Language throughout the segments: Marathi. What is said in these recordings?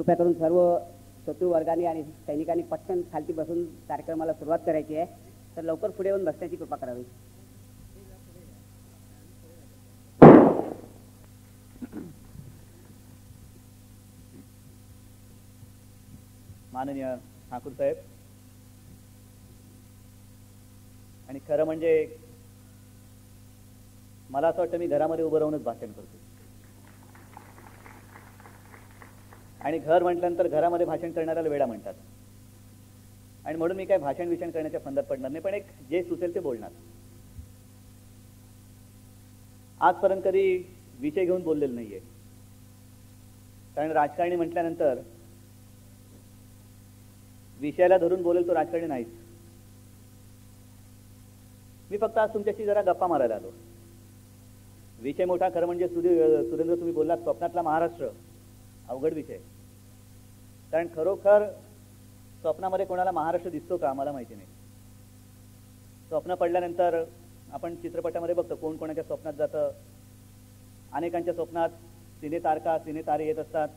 कृपया करून सर्व शत्रू वर्गाने आणि सैनिकांनी पटकन खालती बसून कार्यक्रमाला सुरुवात करायची आहे, तर लवकर पुढे येऊन बसण्याची कृपा करावी. माननीय ठाकूर साहेब, आणि खरं म्हणजे मला असं वाटतं मी घरामध्ये उभं राहूनच भाषण करतो. आणि घर म्हटल्यानंतर घरामध्ये भाषण करणाऱ्याला वेडा म्हणतात, आणि म्हणून मी काय भाषण विषण करण्याच्या फंदात पडणार नाही, पण एक जे सुचेल ते बोलणार. आजपर्यंत कधी विषय घेऊन बोललेलं नाहीये, कारण राजकारणी म्हटल्यानंतर विषयाला धरून बोलेल तो राजकारणी नाहीच. मी फक्त आज तुमच्याशी जरा गप्पा मारायला आलो. विषय मोठा खरं म्हणजे सुरेंद्र तुम्ही बोललात स्वप्नातला महाराष्ट्र, अवघड विषय. कारण खरोखर स्वप्नामध्ये कोणाला महाराष्ट्र दिसतो का मला माहिती नाही. स्वप्न पडल्यानंतर आपण चित्रपटामध्ये बघतो कोण कोणाच्या स्वप्नात जातं. अनेकांच्या स्वप्नात सिने तारका सिने तारे येत असतात.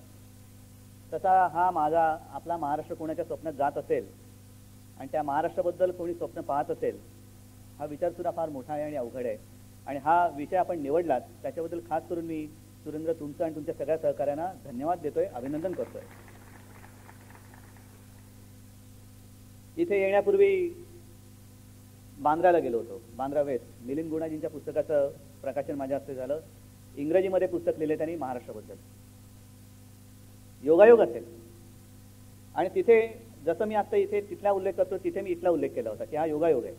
तसा हा माझा आपला महाराष्ट्र कोणाच्या स्वप्नात जात असेल आणि त्या महाराष्ट्राबद्दल कोणी स्वप्न पाहत असेल, हा विचारसुद्धा फार मोठा आहे आणि अवघड आहे. आणि हा विषय आपण निवडलात त्याच्याबद्दल खास करून मी सुरेंद्र तुमचं आणि तुमच्या सगळ्या सहकाऱ्यांना धन्यवाद देतोय, अभिनंदन करतोय. इथे येण्यापूर्वी बांद्राला गेलो होतो. बांद्रा वेस्ट मिलिंद गुणाजींच्या पुस्तकाचं प्रकाशन माझ्या हस्ते झालं. इंग्रजीमध्ये पुस्तक लिहिले त्यांनी महाराष्ट्राबद्दल. योगायोग असेल आणि तिथे जसं मी आता इथे तिथला उल्लेख करतो तिथे मी इथला उल्लेख केला होता की हा योगायोग आहे.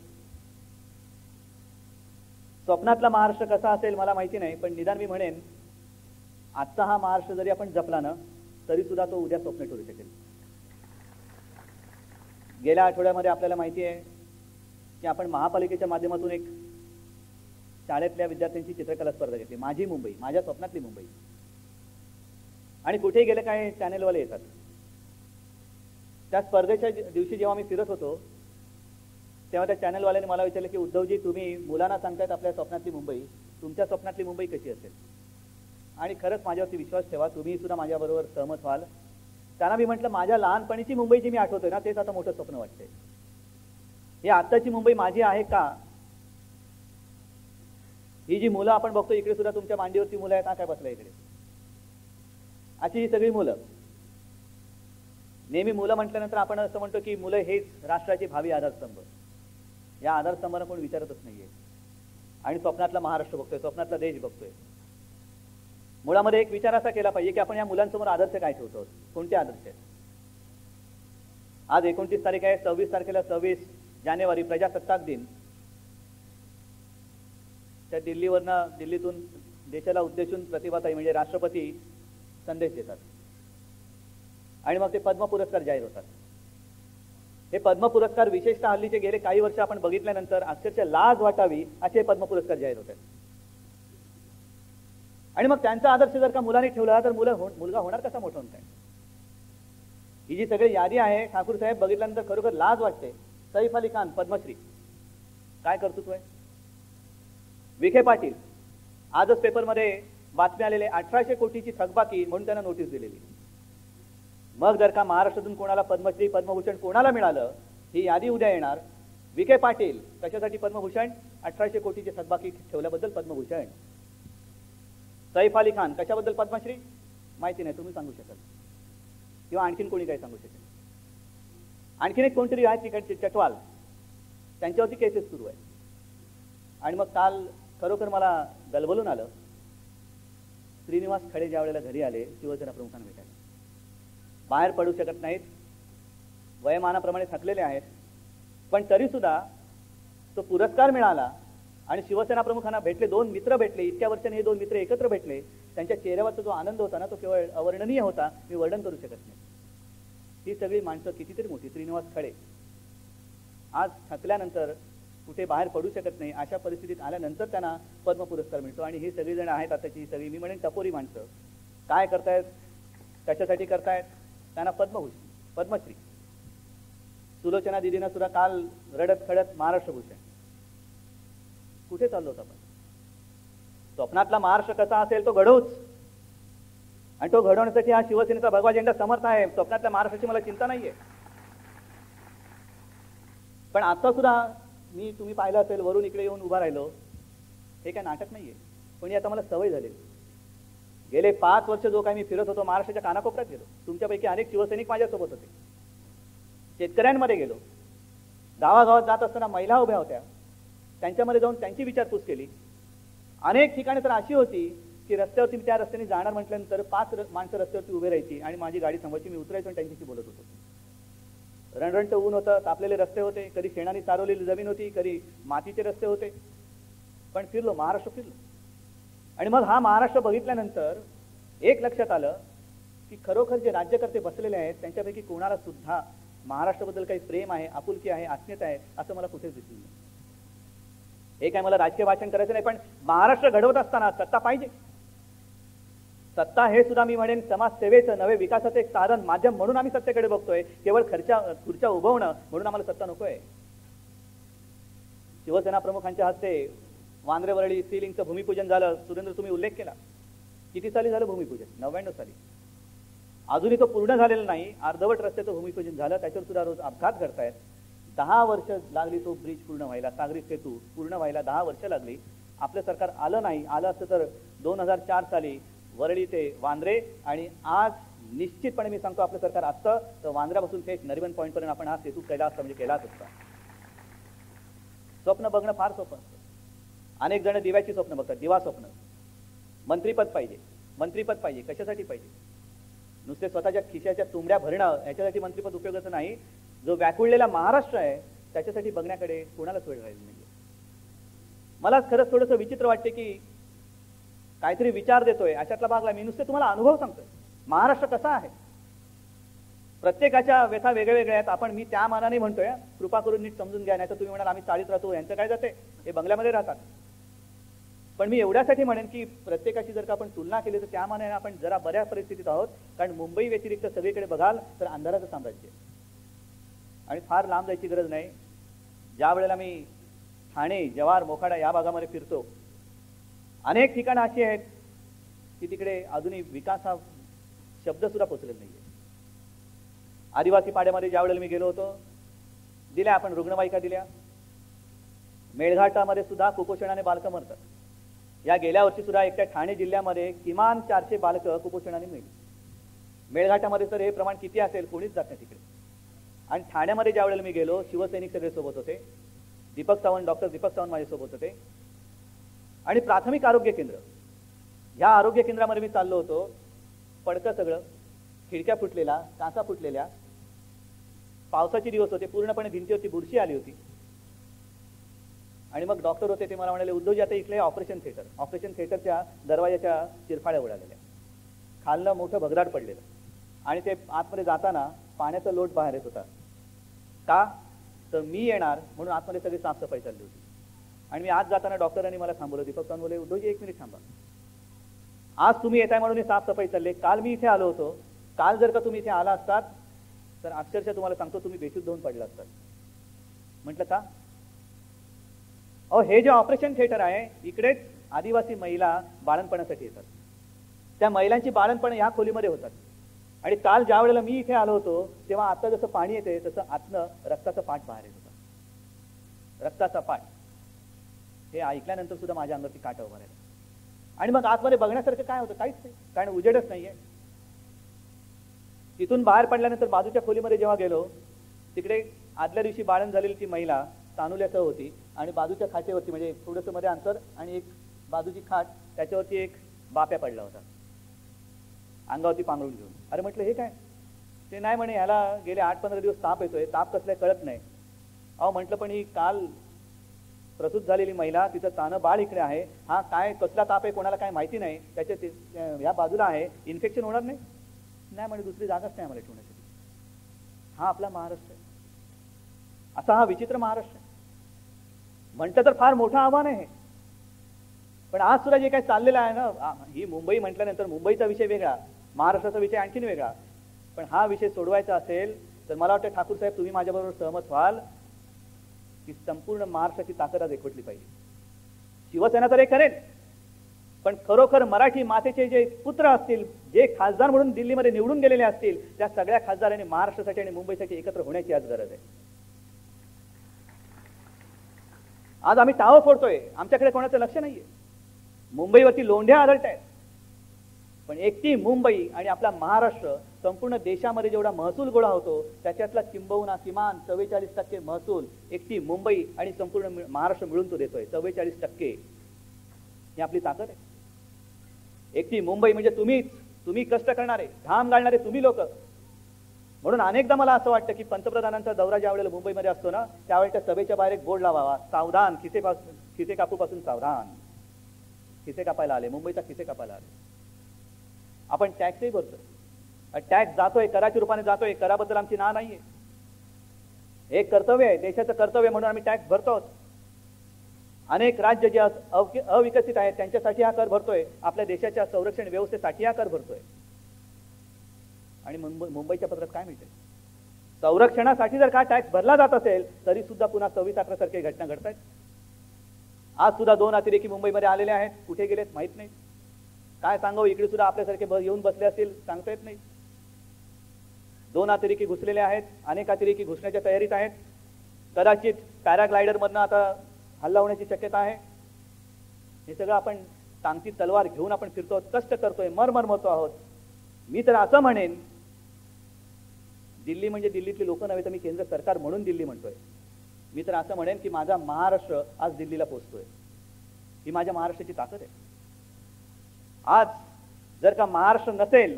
स्वप्नातला महाराष्ट्र कसा असेल मला माहिती नाही, पण निदान मी म्हणेन आजचा हा महाराष्ट्र जरी आपण जपला ना तरी सुद्धा तो उद्या स्वप्न ठरू शकेल. गेल्या आठवड्यामध्ये आपल्याला माहिती आहे की आपण महापालिकेच्या माध्यमातून एक शाळेतल्या विद्यार्थ्यांची चित्रकला स्पर्धा घेतली. माझी मुंबई, माझ्या स्वप्नातली मुंबई. आणि कुठेही गेले काय चॅनेलवाले येतात. त्या स्पर्धेच्या दिवशी जेव्हा मी फिरत होतो तेव्हा त्या चॅनलवाल्याने मला विचारलं की उद्धवजी तुम्ही मुलांना सांगतायत आपल्या स्वप्नातली मुंबई, तुमच्या स्वप्नातली मुंबई कशी असेल? आणि खरंच माझ्यावरती विश्वास ठेवा, तुम्ही सुद्धा माझ्याबरोबर सहमत व्हाल. त्यांना मी म्हटलं माझ्या लहानपणीची मुंबई जी मी आठवतोय ना तेच आता मोठं स्वप्न वाटतंय. ही आत्ताची मुंबई माझी आहे का? ही जी मुलं आपण बघतो इकडे सुद्धा तुमच्या मांडीवरती मुलं आहेत, हा काय बसला इकडे, अशी ही सगळी मुलं. नेहमी मुलं म्हटल्यानंतर आपण असं म्हणतो की मुलं हेच राष्ट्राचे भावी आधारस्तंभ. या आधारस्तंभाला कोण विचारतच नाहीये. आणि स्वप्नातला महाराष्ट्र बघतोय, स्वप्नातला देश बघतोय. मुळामध्ये एक विचार असा केला पाहिजे की आपण या मुलांसमोर आदर्श काय ठेवतो, कोणते आदर्श आहेत. आज 29 तारीख आहे, 26 तारखेला 26 जानेवारी प्रजासत्ताक दिन. त्या दिल्लीतून देशाला उद्देशून प्रतिभाताई म्हणजे राष्ट्रपती संदेश देतात आणि मग ते पद्म पुरस्कार जाहीर होतात. हे पद्म पुरस्कार विशेषतः हल्लीचे गेले काही वर्ष आपण बघितल्यानंतर अक्षरशः लाज वाटावी असे पद्म पुरस्कार जाहीर होतात. आणि मग त्यांचा आदर्श जर का मुलांनी ठेवला तर मुलगा होणार कसा मोठा होणार? ही जी सगळी यादी आहे ठाकूर साहेब बघितल्यानंतर खरोखर लाज वाटते. सैफ अली खान पद्मश्री, काय कर्तृत्व आहे. विखे पाटील, आजच पेपरमध्ये बातमी आलेले 1800 कोटीची थकबाकी म्हणून त्यांना नोटीस दिलेली. मग जर का महाराष्ट्रातून कोणाला पद्मश्री पद्मभूषण कोणाला मिळालं ही यादी उद्या येणार. विखे पाटील कशासाठी पद्मभूषण? 1800 कोटीची थकबाकी ठेवल्याबद्दल पद्मभूषण. सैफ अली खान कशाबद्दल पद्मश्री? माहिती नाही, तुम्ही सांगू शकाल किंवा आणखीन कोणी काय सांगू शकेल. आणखीन एक कोणतरी आहे तिकडचे चटवाल, त्यांच्यावरती केसेस सुरू आहे. आणि मग काल खरोखर मला गलबलून आलं. श्रीनिवास खडे ज्या वेळेला घरी आले शिवसेना प्रमुखांना भेटायला, बाहेर पडू शकत नाहीत, वयमानाप्रमाणे थकलेले आहेत, पण तरी सुद्धा तो पुरस्कार मिळाला आणि शिवसेना प्रमुखांना भेटले, 2 मित्र भेटले. इतक्या वर्षांनी हे 2 मित्र एकत्र भेटले. त्यांच्या चेहऱ्यावरचा जो आनंद होता ना तो केवळ अवर्णनीय होता, मी वर्णन करू शकत नाही. ही सगळी माणसं कितीतरी मोठी. श्रीनिवास खडे आज थकल्यानंतर कुठे बाहेर पडू शकत नाही, अशा परिस्थितीत आल्यानंतर त्यांना पद्म पुरस्कार मिळतो. आणि ही सगळी जण आहेत आताची सगळी मी म्हणेन टपोरी माणसं. काय करतायत, कशासाठी करतायत? त्यांना पद्मश्री. सुलोचना दिदीनं सुद्धा काल रडत खडत महाराष्ट्र भूषण. कुठे चाललो होतो आपण? स्वप्नातला महाराष्ट्र कसा असेल तो घडवूच. आणि तो घडवण्यासाठी हा शिवसेनेचा भगवा झेंडा समर्थ आहे. स्वप्नातल्या महाराष्ट्राची मला चिंता नाहीये. पण आता सुद्धा मी, तुम्ही पाहिलं असेल, वरून इकडे येऊन उभा राहिलो. हे काय नाटक नाहीये, पण ही आता मला सवय झालेली. गेले 5 वर्ष जो काही मी फिरत होतो, महाराष्ट्राच्या कानाकोपऱ्यात गेलो. तुमच्यापैकी अनेक शिवसैनिक माझ्यासोबत होते. शेतकऱ्यांमध्ये गेलो. गावागावात जात असताना महिला उभ्या होत्या, त्यांच्यामध्ये जाऊन त्यांची विचारपूस केली. अनेक ठिकाणी तर अशी होती की रस्त्यावरती त्या रस्त्याने जाणार म्हटल्यानंतर 5 माणसं रस्त्यावरती उभे राहायची आणि माझी गाडी थांबवायची. मी उतरायचो आणि त्यांच्याशी बोलत होतो. रणरणचं ऊन होतं, तापलेले रस्ते होते, कधी शेणाने चारवलेली जमीन होती, कधी मातीचे रस्ते होते. पण फिरलो, महाराष्ट्र फिरलो. आणि मग हा महाराष्ट्र बघितल्यानंतर एक लक्षात आलं की खरोखर जे राज्यकर्ते बसलेले आहेत त्यांच्यापैकी कोणाला सुद्धा महाराष्ट्राबद्दल काही प्रेम आहे, आपुलकी आहे, आत्मीयता आहे असं मला कुठेच दिसलं नाही. हे काय मला राजकीय भाषण करायचं नाही, पण महाराष्ट्र घडवत असताना सत्ता पाहिजे. सत्ता हे सुद्धा मी म्हणेन समाजसेवेचं नवे विकासाचं एक साधन, माध्यम म्हणून आम्ही सत्तेकडे बघतोय. केवळ खुर्च्या उभवणं म्हणून आम्हाला सत्ता नकोय. शिवसेना प्रमुखांच्या हस्ते वांद्रे वरळी सीलिंगचं भूमिपूजन झालं. सुरेंद्र, तुम्ही उल्लेख केला. किती साली झालं भूमिपूजन? 99 साली. अजूनही तो पूर्ण झालेला नाही. अर्धवट रस्त्याचं भूमिपूजन झालं. त्याच्यावर सुद्धा रोज अपघात घडतायत. 10 वर्ष लागली तो ब्रिज पूर्ण व्हायला, सागरी सेतू पूर्ण व्हायला 10 वर्ष लागली. आपलं सरकार आलं नाही. आलं असतं तर 2004 साली वरळी ते वांद्रे, आणि आज निश्चितपणे मी सांगतो आपलं सरकार असतं तर वांद्र्यापासून थेट नरिमन पॉईंटपर्यंत आपण हा सेतू केला असता, म्हणजे केलाच असता. स्वप्न बघणं फार सोपं असतं. अनेक जण दिव्याची स्वप्न बघतात, दिवा स्वप्न. मंत्रीपद पाहिजे, मंत्रीपद पाहिजे. कशासाठी पाहिजे? नुसते स्वतःच्या खिशाच्या तुंबड्या भरणं याच्यासाठी मंत्रीपद उपयोगाचं नाही. जो व्याकुळलेला महाराष्ट्र आहे त्याच्यासाठी बघण्याकडे कोणालाच वेळ राहिला नाही. मला खरंच थोडंसं विचित्र वाटते की काहीतरी विचार देतोय अशातला भागला. मी नुसते तुम्हाला अनुभव सांगतोय. महाराष्ट्र कसा आहे, प्रत्येकाच्या व्यथा वेगळ्या वेगळ्या आहेत. आपण, मी त्या मानाने म्हणतोय, कृपा करून नीट समजून घ्या, नाही तर तुम्ही म्हणाल आम्ही चाळीत राहतो, यांचं काय जाते, हे बंगल्यामध्ये राहतात. पण मी एवढ्यासाठी म्हणेन की प्रत्येकाची जर का आपण तुलना केली तर त्या मानाने आपण जरा बऱ्या परिस्थितीत आहोत. कारण मुंबई व्यतिरिक्त सगळीकडे बघाल तर अंधाराचं साम्राज्य. आणि फार लांब जायची गरज नाही. ज्या वेळेला मी ठाणे, जव्हार, मोखाडा या भागामध्ये फिरतो, अनेक ठिकाणं अशी आहेत की तिकडे अजूनही विकास हा शब्द सुद्धा पोचलेला नाहीये. आदिवासी पाड्यामध्ये ज्या वेळेला मी गेलो होतो, दिल्या आपण रुग्णवाहिका दिल्या. मेळघाटामध्ये सुद्धा कुपोषणाने बालकं मरतात. या गेल्या वर्षी सुद्धा एकट्या ठाणे जिल्ह्यामध्ये किमान 400 बालकं कुपोषणाने मिळली. मेळघाटामध्ये तर हे प्रमाण किती असेल कोणीच जात नाही तिकडे. आणि ठाण्यामध्ये ज्या वेळेला मी गेलो, शिवसैनिक सगळे सोबत होते. दीपक सावंत, डॉक्टर दीपक सावंत माझ्यासोबत होते. आणि प्राथमिक आरोग्य केंद्र, ह्या आरोग्य केंद्रामध्ये मी चाललो होतो. पडकं सगळं, खिडक्या फुटलेल्या, काचा फुटलेल्या. पावसाचे दिवस होते, पूर्णपणे भिंतीवरती बुरशी आली होती. आणि मग डॉक्टर होते, ते मला म्हणाले, उद्धवजी आता इकडे ऑपरेशन थिएटर. ऑपरेशन थिएटरच्या दरवाजाच्या चिरफाळ्या उडालेल्या, खालनं मोठं भगदाड पडलेलं, आणि ते आतमध्ये जाताना पाण्याचा लोट बाहेर येत होता. का तर मी येणार म्हणून आतमध्ये सगळी साफसफाई चालली होती. आणि मी आज जाताना डॉक्टरांनी मला थांबवलं. दीपक सावंत बोलले, उद्धवजी 1 मिनिट थांबा, आज तुम्ही येताय म्हणून साफसफाई चालली. काल मी इथे आलो होतो. काल जर का तुम्ही इथे आला असतात तर अक्षरशः तुम्हाला सांगतो तुम्ही बेशुद्ध होऊन पडला असतात. म्हटलं का? अहो, हे जे ऑपरेशन थिएटर आहे इकडेच आदिवासी महिला बाळणपणासाठी येतात. त्या महिलांची बाळणपण ह्या खोलीमध्ये होतात. आणि काल ज्या वेळेला मी इथे आलो होतो तेव्हा आता जसं पाणी येते तसं आतनं रक्ताचा पाठ बाहेर येत होता. रक्ताचा पाठ हे ऐकल्यानंतर सुद्धा माझ्या अंगावरती काटा उभा राहिला. आणि मग आतमध्ये बघण्यासारखं काय होतं? काहीच नाही, कारण उजेडच नाहीये. तिथून बाहेर पडल्यानंतर बाजूच्या खोलीमध्ये जेव्हा गेलो, तिकडे आदल्या दिवशी बाळण झालेली ती महिला तानुल्यासह होती. आणि बाजूच्या खाटेवरती, म्हणजे थोडंसं मध्ये अंतर आणि एक बाजूची खाट, त्याच्यावरती एक बाप्या पडला होता अंगावरती पांघरून घेऊन. अरे म्हटलं हे काय? ते नाही म्हणे, ह्याला गेले 8-15 दिवस ताप येतोय. ताप कसलाय कळत नाही. अहो म्हटलं, पण ही काल प्रसूत झालेली महिला, तिचं तानं बाळ इकडे आहे. हा काय कसला ताप आहे कोणाला काय माहिती नाही. त्याच्या ह्या बाजूला आहे, इन्फेक्शन होणार नाही? नाही म्हणे, दुसरी जागाच नाही आम्हाला ठेवण्यासाठी. हा आपला महाराष्ट्र आहे. असा हा विचित्र महाराष्ट्र आहे. म्हटलं तर फार मोठं आव्हान आहे. पण आज सुद्धा जे काही चाललेलं आहे ना, ही मुंबई म्हटल्यानंतर मुंबईचा विषय वेगळा, महाराष्ट्राचा विषय आणखीन वेगळा. पण हा विषय सोडवायचा असेल तर मला वाटतं ठाकूर साहेब तुम्ही माझ्याबरोबर सहमत व्हाल की संपूर्ण महाराष्ट्राची ताकद आज एकवटली पाहिजे. शिवसेना तर हे करेल, पण खरोखर मराठी मातेचे जे पुत्र असतील, जे खासदार म्हणून दिल्लीमध्ये निवडून गेलेले असतील, त्या सगळ्या खासदारांनी महाराष्ट्रासाठी आणि मुंबईसाठी एकत्र होण्याची आज गरज आहे. आज आम्ही टाळं फोडतोय, आमच्याकडे कोणाचं लक्ष नाहीये. मुंबईवरती लोंढ्या आदळत आहेत, पण एकटी मुंबई आणि आपला महाराष्ट्र संपूर्ण देशामध्ये जेवढा महसूल गोळा होतो त्याच्यातला किंबहुना किमान 44% महसूल एकटी मुंबई आणि संपूर्ण महाराष्ट्र मिळून तो देतोय. 44% ही आपली ताकद आहे. एकटी मुंबई म्हणजे तुम्ही कष्ट करणारे, घाम गाळणारे तुम्ही लोक. म्हणून अनेकदा मला असं वाटतं की पंतप्रधानांचा दौरा ज्या वेळेला मुंबईमध्ये असतो ना, त्यावेळेला त्या सभेच्या बाहेर एक बोर्ड लावावा, सावधान, खिसे कापूपासून सावधान. खिसे कापायला आले, मुंबईचा खिसे कापायला आले. आपण टॅक्सही भरतोय, टॅक्स जातोय, कराच्या रूपाने जातोय, कराबद्दल आमची ना नाहीये. हे कर्तव्य आहे, देशाचं कर्तव्य म्हणून आम्ही टॅक्स भरतो. अनेक राज्य जे अविकसित आहेत त्यांच्यासाठी हा कर भरतोय, आपल्या देशाच्या संरक्षण व्यवस्थेसाठी हा कर भरतोय. आणि मुंबईच्या पत्रात काय मिळते? संरक्षणासाठी जर का टॅक्स भरला जात असेल तरी सुद्धा पुन्हा 26/11 सारखे घटना घडत आहेत. आज सुद्धा 2 अतिरेकी मुंबईमध्ये आलेले आहेत, कुठे गेलेत माहित नाही. काय सांगावं, इकडे सुद्धा आपल्यासारखे येऊन बसले असतील, सांगता येत नाही. 2 अतिरेकी घुसलेले आहेत, अनेक अतिरेकी घुसण्याच्या तयारीत आहेत. कदाचित पॅराग्लायडर मधनं आता हल्ला होण्याची शक्यता आहे. हे सगळं आपण टांगती तलवार घेऊन आपण फिरतो, कष्ट करतोय, मरतो आहोत. मी तर असं म्हणेन, दिल्ली म्हणजे दिल्लीतले लोक नव्हे तर मी केंद्र सरकार म्हणून दिल्ली म्हणतोय. मी तर असं म्हणेन की माझा महाराष्ट्र आज दिल्लीला पोहोचतोय. ही माझ्या महाराष्ट्राची ताकद आहे. आज जर का महाराष्ट्र नसेल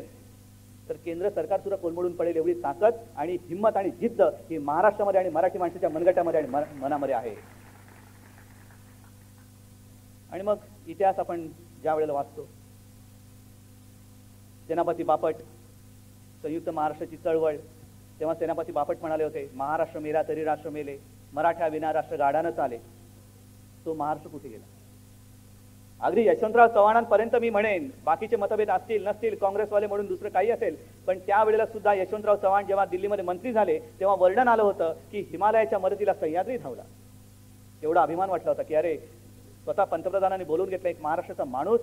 तर केंद्र सरकार सुद्धा कोलमडून पडेल, एवढी ताकद आणि हिंमत आणि जिद्द ही महाराष्ट्रामध्ये आणि मराठी माणसाच्या मनगटामध्ये आणि मनामध्ये आहे. आणि मग इतिहास आपण ज्या वेळेला वाचतो, सेनापती बापट, संयुक्त महाराष्ट्राची चळवळ, तेव्हा सेनापती बापट म्हणाले होते, महाराष्ट्र मेला तरी राष्ट्र मेले, मराठा विना राष्ट्र गाढानं चाले. तो महाराष्ट्र कुठे गेला? अगदी यशवंतराव चव्हाणांपर्यंत मी म्हणेन, बाकीचे मतभेद असतील नसतील, काँग्रेसवाले म्हणून दुसरं काही असेल, पण त्यावेळेला सुद्धा यशवंतराव चव्हाण जेव्हा दिल्लीमध्ये मंत्री झाले तेव्हा वर्णन आलं होतं की हिमालयाच्या मदतीला सह्याद्री धावला. एवढा अभिमान वाटला होता की अरे, स्वतः पंतप्रधानांनी बोलून घेतला, एक महाराष्ट्राचा माणूस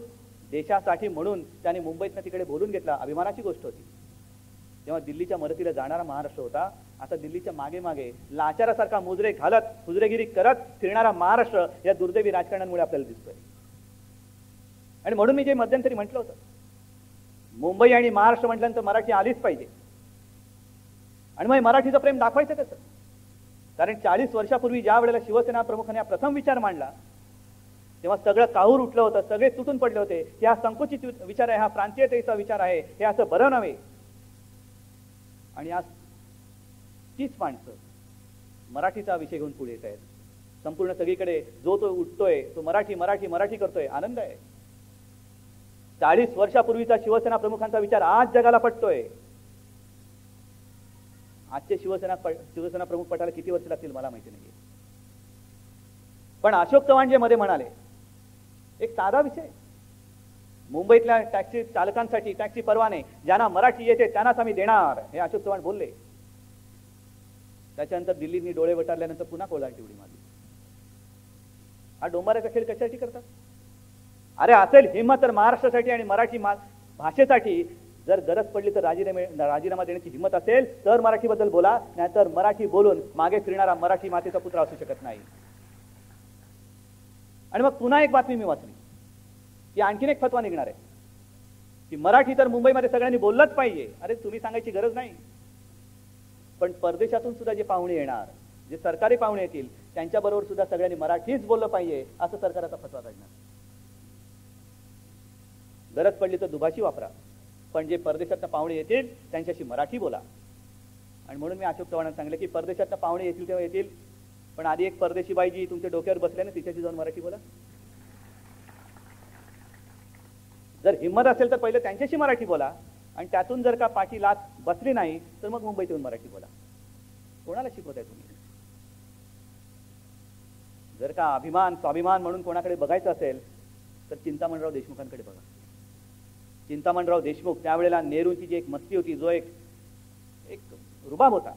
देशासाठी म्हणून त्याने मुंबईतनं तिकडे बोलून घेतला, अभिमानाची गोष्ट होती. तेव्हा दिल्लीच्या मदतीला जाणारा महाराष्ट्र होता. आता दिल्लीच्या मागे मागे लाचारासारखा मुजरे घालत, हुजरेगिरी करत फिरणारा महाराष्ट्र या दुर्दैवी राजकारणामुळे आपल्याला दिसतोय. आणि म्हणून मी जे मध्यंतरी म्हटलं होतं, मुंबई आणि महाराष्ट्र म्हटल्यानंतर मराठी आलीच पाहिजे. आणि मग मराठीचं प्रेम दाखवायचं कसं? कारण 40 वर्षापूर्वी ज्या वेळेला शिवसेना प्रमुखांनी हा प्रथम विचार मांडला तेव्हा सगळं काहूर उठलं होतं, सगळे तुटून पडले होते की हा संकुचित विचार आहे, हा प्रांतीयतेचा विचार आहे, हे असं बरं नव्हे. आणि आज तीच माणसं मराठीचा विषय घेऊन पुढे येत आहेत. संपूर्ण सगळीकडे जो तो उठतोय, तो मराठी मराठी मराठी करतोय, आनंद आहे. 40 वर्षापूर्वीचा शिवसेना प्रमुखांचा विचार आज जगाला पटतोय. आजचे शिवसेना प्रमुख पटायला किती वर्ष लागतील मला माहिती नाही. पण अशोक चव्हाण जे मध्ये म्हणाले, एक साधा विषय, मुंबईतल्या टॅक्सी चालकांसाठी टॅक्सी परवाने ज्यांना मराठी येते त्यांनाच आम्ही देणार, हे अशोक चव्हाण बोलले. त्याच्यानंतर दिल्लीनी डोळे वटारल्यानंतर पुन्हा कोलांटी उडी मारली. हा डोंबाऱ्याचा खेळ कशासाठी करतात? अरे असेल हिंमत तर महाराष्ट्रासाठी आणि मराठी भाषेसाठी जर गरज पडली तर राजीनामा देण्याची हिंमत असेल तर मराठीबद्दल बोला, नाहीतर मराठी बोलून मागे फिरणारा मराठी मातेचा पुत्र असू शकत नाही. आणि मग पुन्हा एक बातमी मी वाचली की आणखीन एक फतवा निघणार आहे की मराठी तर मुंबईमध्ये सगळ्यांनी बोललंच पाहिजे. अरे तुम्ही सांगायची गरज नाही, पण परदेशातून सुद्धा जे पाहुणे येणार, जे सरकारी पाहुणे येतील त्यांच्याबरोबर सुद्धा सगळ्यांनी मराठीच बोललं पाहिजे असं सरकारचा फतवा काढणार. गरज पडली तर दुभाषी वापरा, पण जे परदेशातनं पाहुणे येतील त्यांच्याशी मराठी बोला. आणि म्हणून मी अशोक चव्हाणांना सांगितलं की परदेशातनं पाहुणे येतील तेव्हा येतील, पण आधी एक परदेशी बाई जी तुमच्या डोक्यावर बसल्याने तिच्याशी जाऊन मराठी बोला. जर हिंमत असेल तर पहिले त्यांच्याशी मराठी बोला, आणि त्यातून जर का पाठी लाच बसली नाही तर मग मुंबईत येऊन मराठी बोला. कोणाला शिकवताय तुम्ही? जर का अभिमान स्वाभिमान म्हणून कोणाकडे बघायचं असेल तर चिंतामणराव देशमुखांकडे बघा. चिंतामणराव देशमुख त्यावेळेला नेहरूंची जी एक मस्ती होती, जो एक रुबाब होता,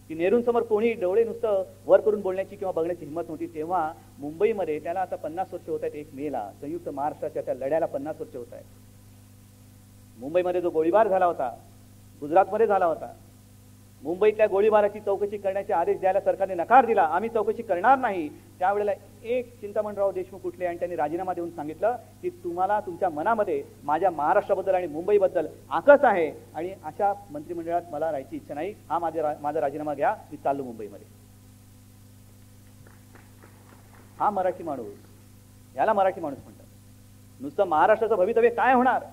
की नेहरूंसमोर कोणी डोळे नुसतं वर करून बोलण्याची किंवा बघण्याची हिंमत नव्हती, तेव्हा मुंबईमध्ये त्याला आता 50 वर्ष होत आहेत. 1 मेला संयुक्त महाराष्ट्राच्या त्या लढ्याला 50 वर्ष होत आहेत. मुंबईमध्ये जो गोळीबार झाला होता, गुजरातमध्ये झाला होता, मुंबईतल्या गोळीबाराची चौकशी करण्याचे आदेश द्यायला सरकारने नकार दिला. आम्ही चौकशी करणार नाही. त्यावेळेला एक चिंतामणराव देशमुख उठले आणि त्यांनी राजीनामा देऊन सांगितलं की तुम्हाला तुमच्या मनामध्ये माझ्या महाराष्ट्राबद्दल आणि मुंबईबद्दल आकस आहे आणि अशा मंत्रिमंडळात मला राहायची इच्छा नाही. हा माझा राजीनामा घ्या, मी चाललो मुंबईमध्ये. हा मराठी माणूस, याला मराठी माणूस म्हणतात. नुसतं महाराष्ट्राचं भवितव्य काय होणार,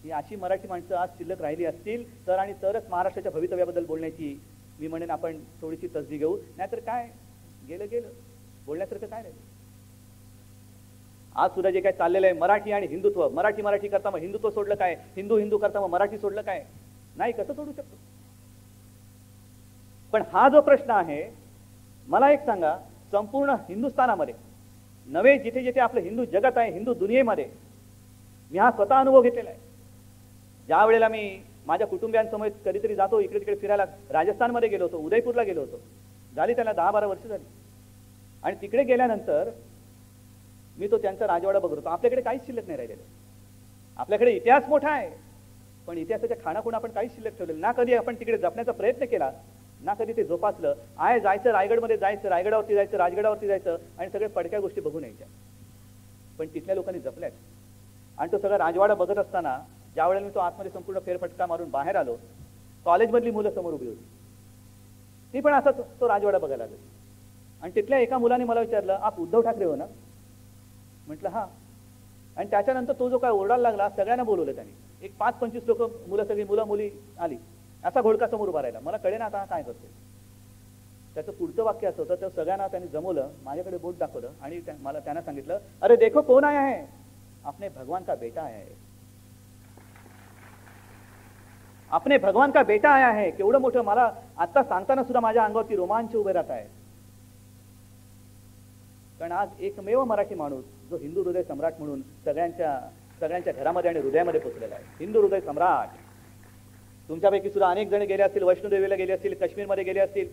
ही अशी मराठी माणसं आज शिल्लक राहिली असतील तर आणि तरच महाराष्ट्राच्या भवितव्याबद्दल बोलण्याची मी म्हणेन आपण थोडीशी तसदी घेऊ. नाहीतर काय गेलं बोलण्यासारखं काय राहिलं. आज सुद्धा जे काय चाललेलं आहे मराठी आणि हिंदुत्व, मराठी करता मग हिंदुत्व सोडलं काय, हिंदू करता मग मराठी सोडलं काय, नाही, कसं सोडू शकतो. पण हा जो प्रश्न आहे, मला एक सांगा, संपूर्ण हिंदुस्थानामध्ये नव्हे, जिथे जिथे आपलं हिंदू जगत आहे, हिंदू दुनियेमध्ये मी हा स्वतः अनुभव घेतलेला आहे. ज्या वेळेला मी माझ्या कुटुंबियांसमोर कधीतरी जातो इकडे तिकडे फिरायला, राजस्थानमध्ये गेलो होतो, उदयपूरला गेलो होतो, झाली त्याला 10-12 वर्ष झाली. आणि तिकडे गेल्यानंतर मी तो त्यांचा राजवाडा बघत होतो. आपल्याकडे काहीच शिल्लक नाही राहिलेलं. आपल्याकडे इतिहास मोठा आहे, पण इतिहासाच्या खाणाखुणा आपण काहीच शिल्लक ठेवलेलं ना. कधी आपण तिकडे जपण्याचा प्रयत्न केला ना, कधी ते जोपासलं. जायचं रायगडमध्ये जायचं, रायगडावरती जायचं, राजगडावरती जायचं आणि सगळे पडक्या गोष्टी बघून यायच्या. पण तिथल्या लोकांनी जपल्यात. आणि तो सगळा राजवाडा बघत असताना ज्या वेळेला मी तो आतमध्ये संपूर्ण फेरफटका मारून बाहेर आलो, कॉलेजमधली मुलं समोर उभी होती. ती पण असाच तो राजवाडा बघायला लागली. आणि तिथल्या एका मुलाने मला विचारलं, आप उद्धव ठाकरे हो ना? म्हटलं हा. आणि त्याच्यानंतर तो जो काय ओरडायला लागला, सगळ्यांना बोलवलं त्यांनी. एक 5-25 लोक, सगळी मुलं मुली आली. असा घोडका समोर उभा राहिला. मला कळे ना आता काय करतोय. त्याचं पुढचं वाक्य असं होतं, तर सगळ्यांना त्यांनी जमवलं, माझ्याकडे बोट दाखवलं आणि मला त्यांना सांगितलं, अरे देखो कौन आया है, आपने भगवान का बेटा आया है, आपने भगवान का बेटा आया है. केवढं मोठं, मला आता सांगताना सुद्धा माझ्या अंगावरती रोमांच उभे राहत आहे. कारण आज एकमेव मराठी माणूस जो हिंदू हृदय सम्राट म्हणून सगळ्यांच्या घरामध्ये आणि हृदयामध्ये पोचलेला आहे. हिंदू हृदय सम्राट. तुमच्यापैकी सुद्धा अनेक जण गेले असतील, वैष्णोदेवीला गेले असतील, काश्मीरमध्ये गेले असतील.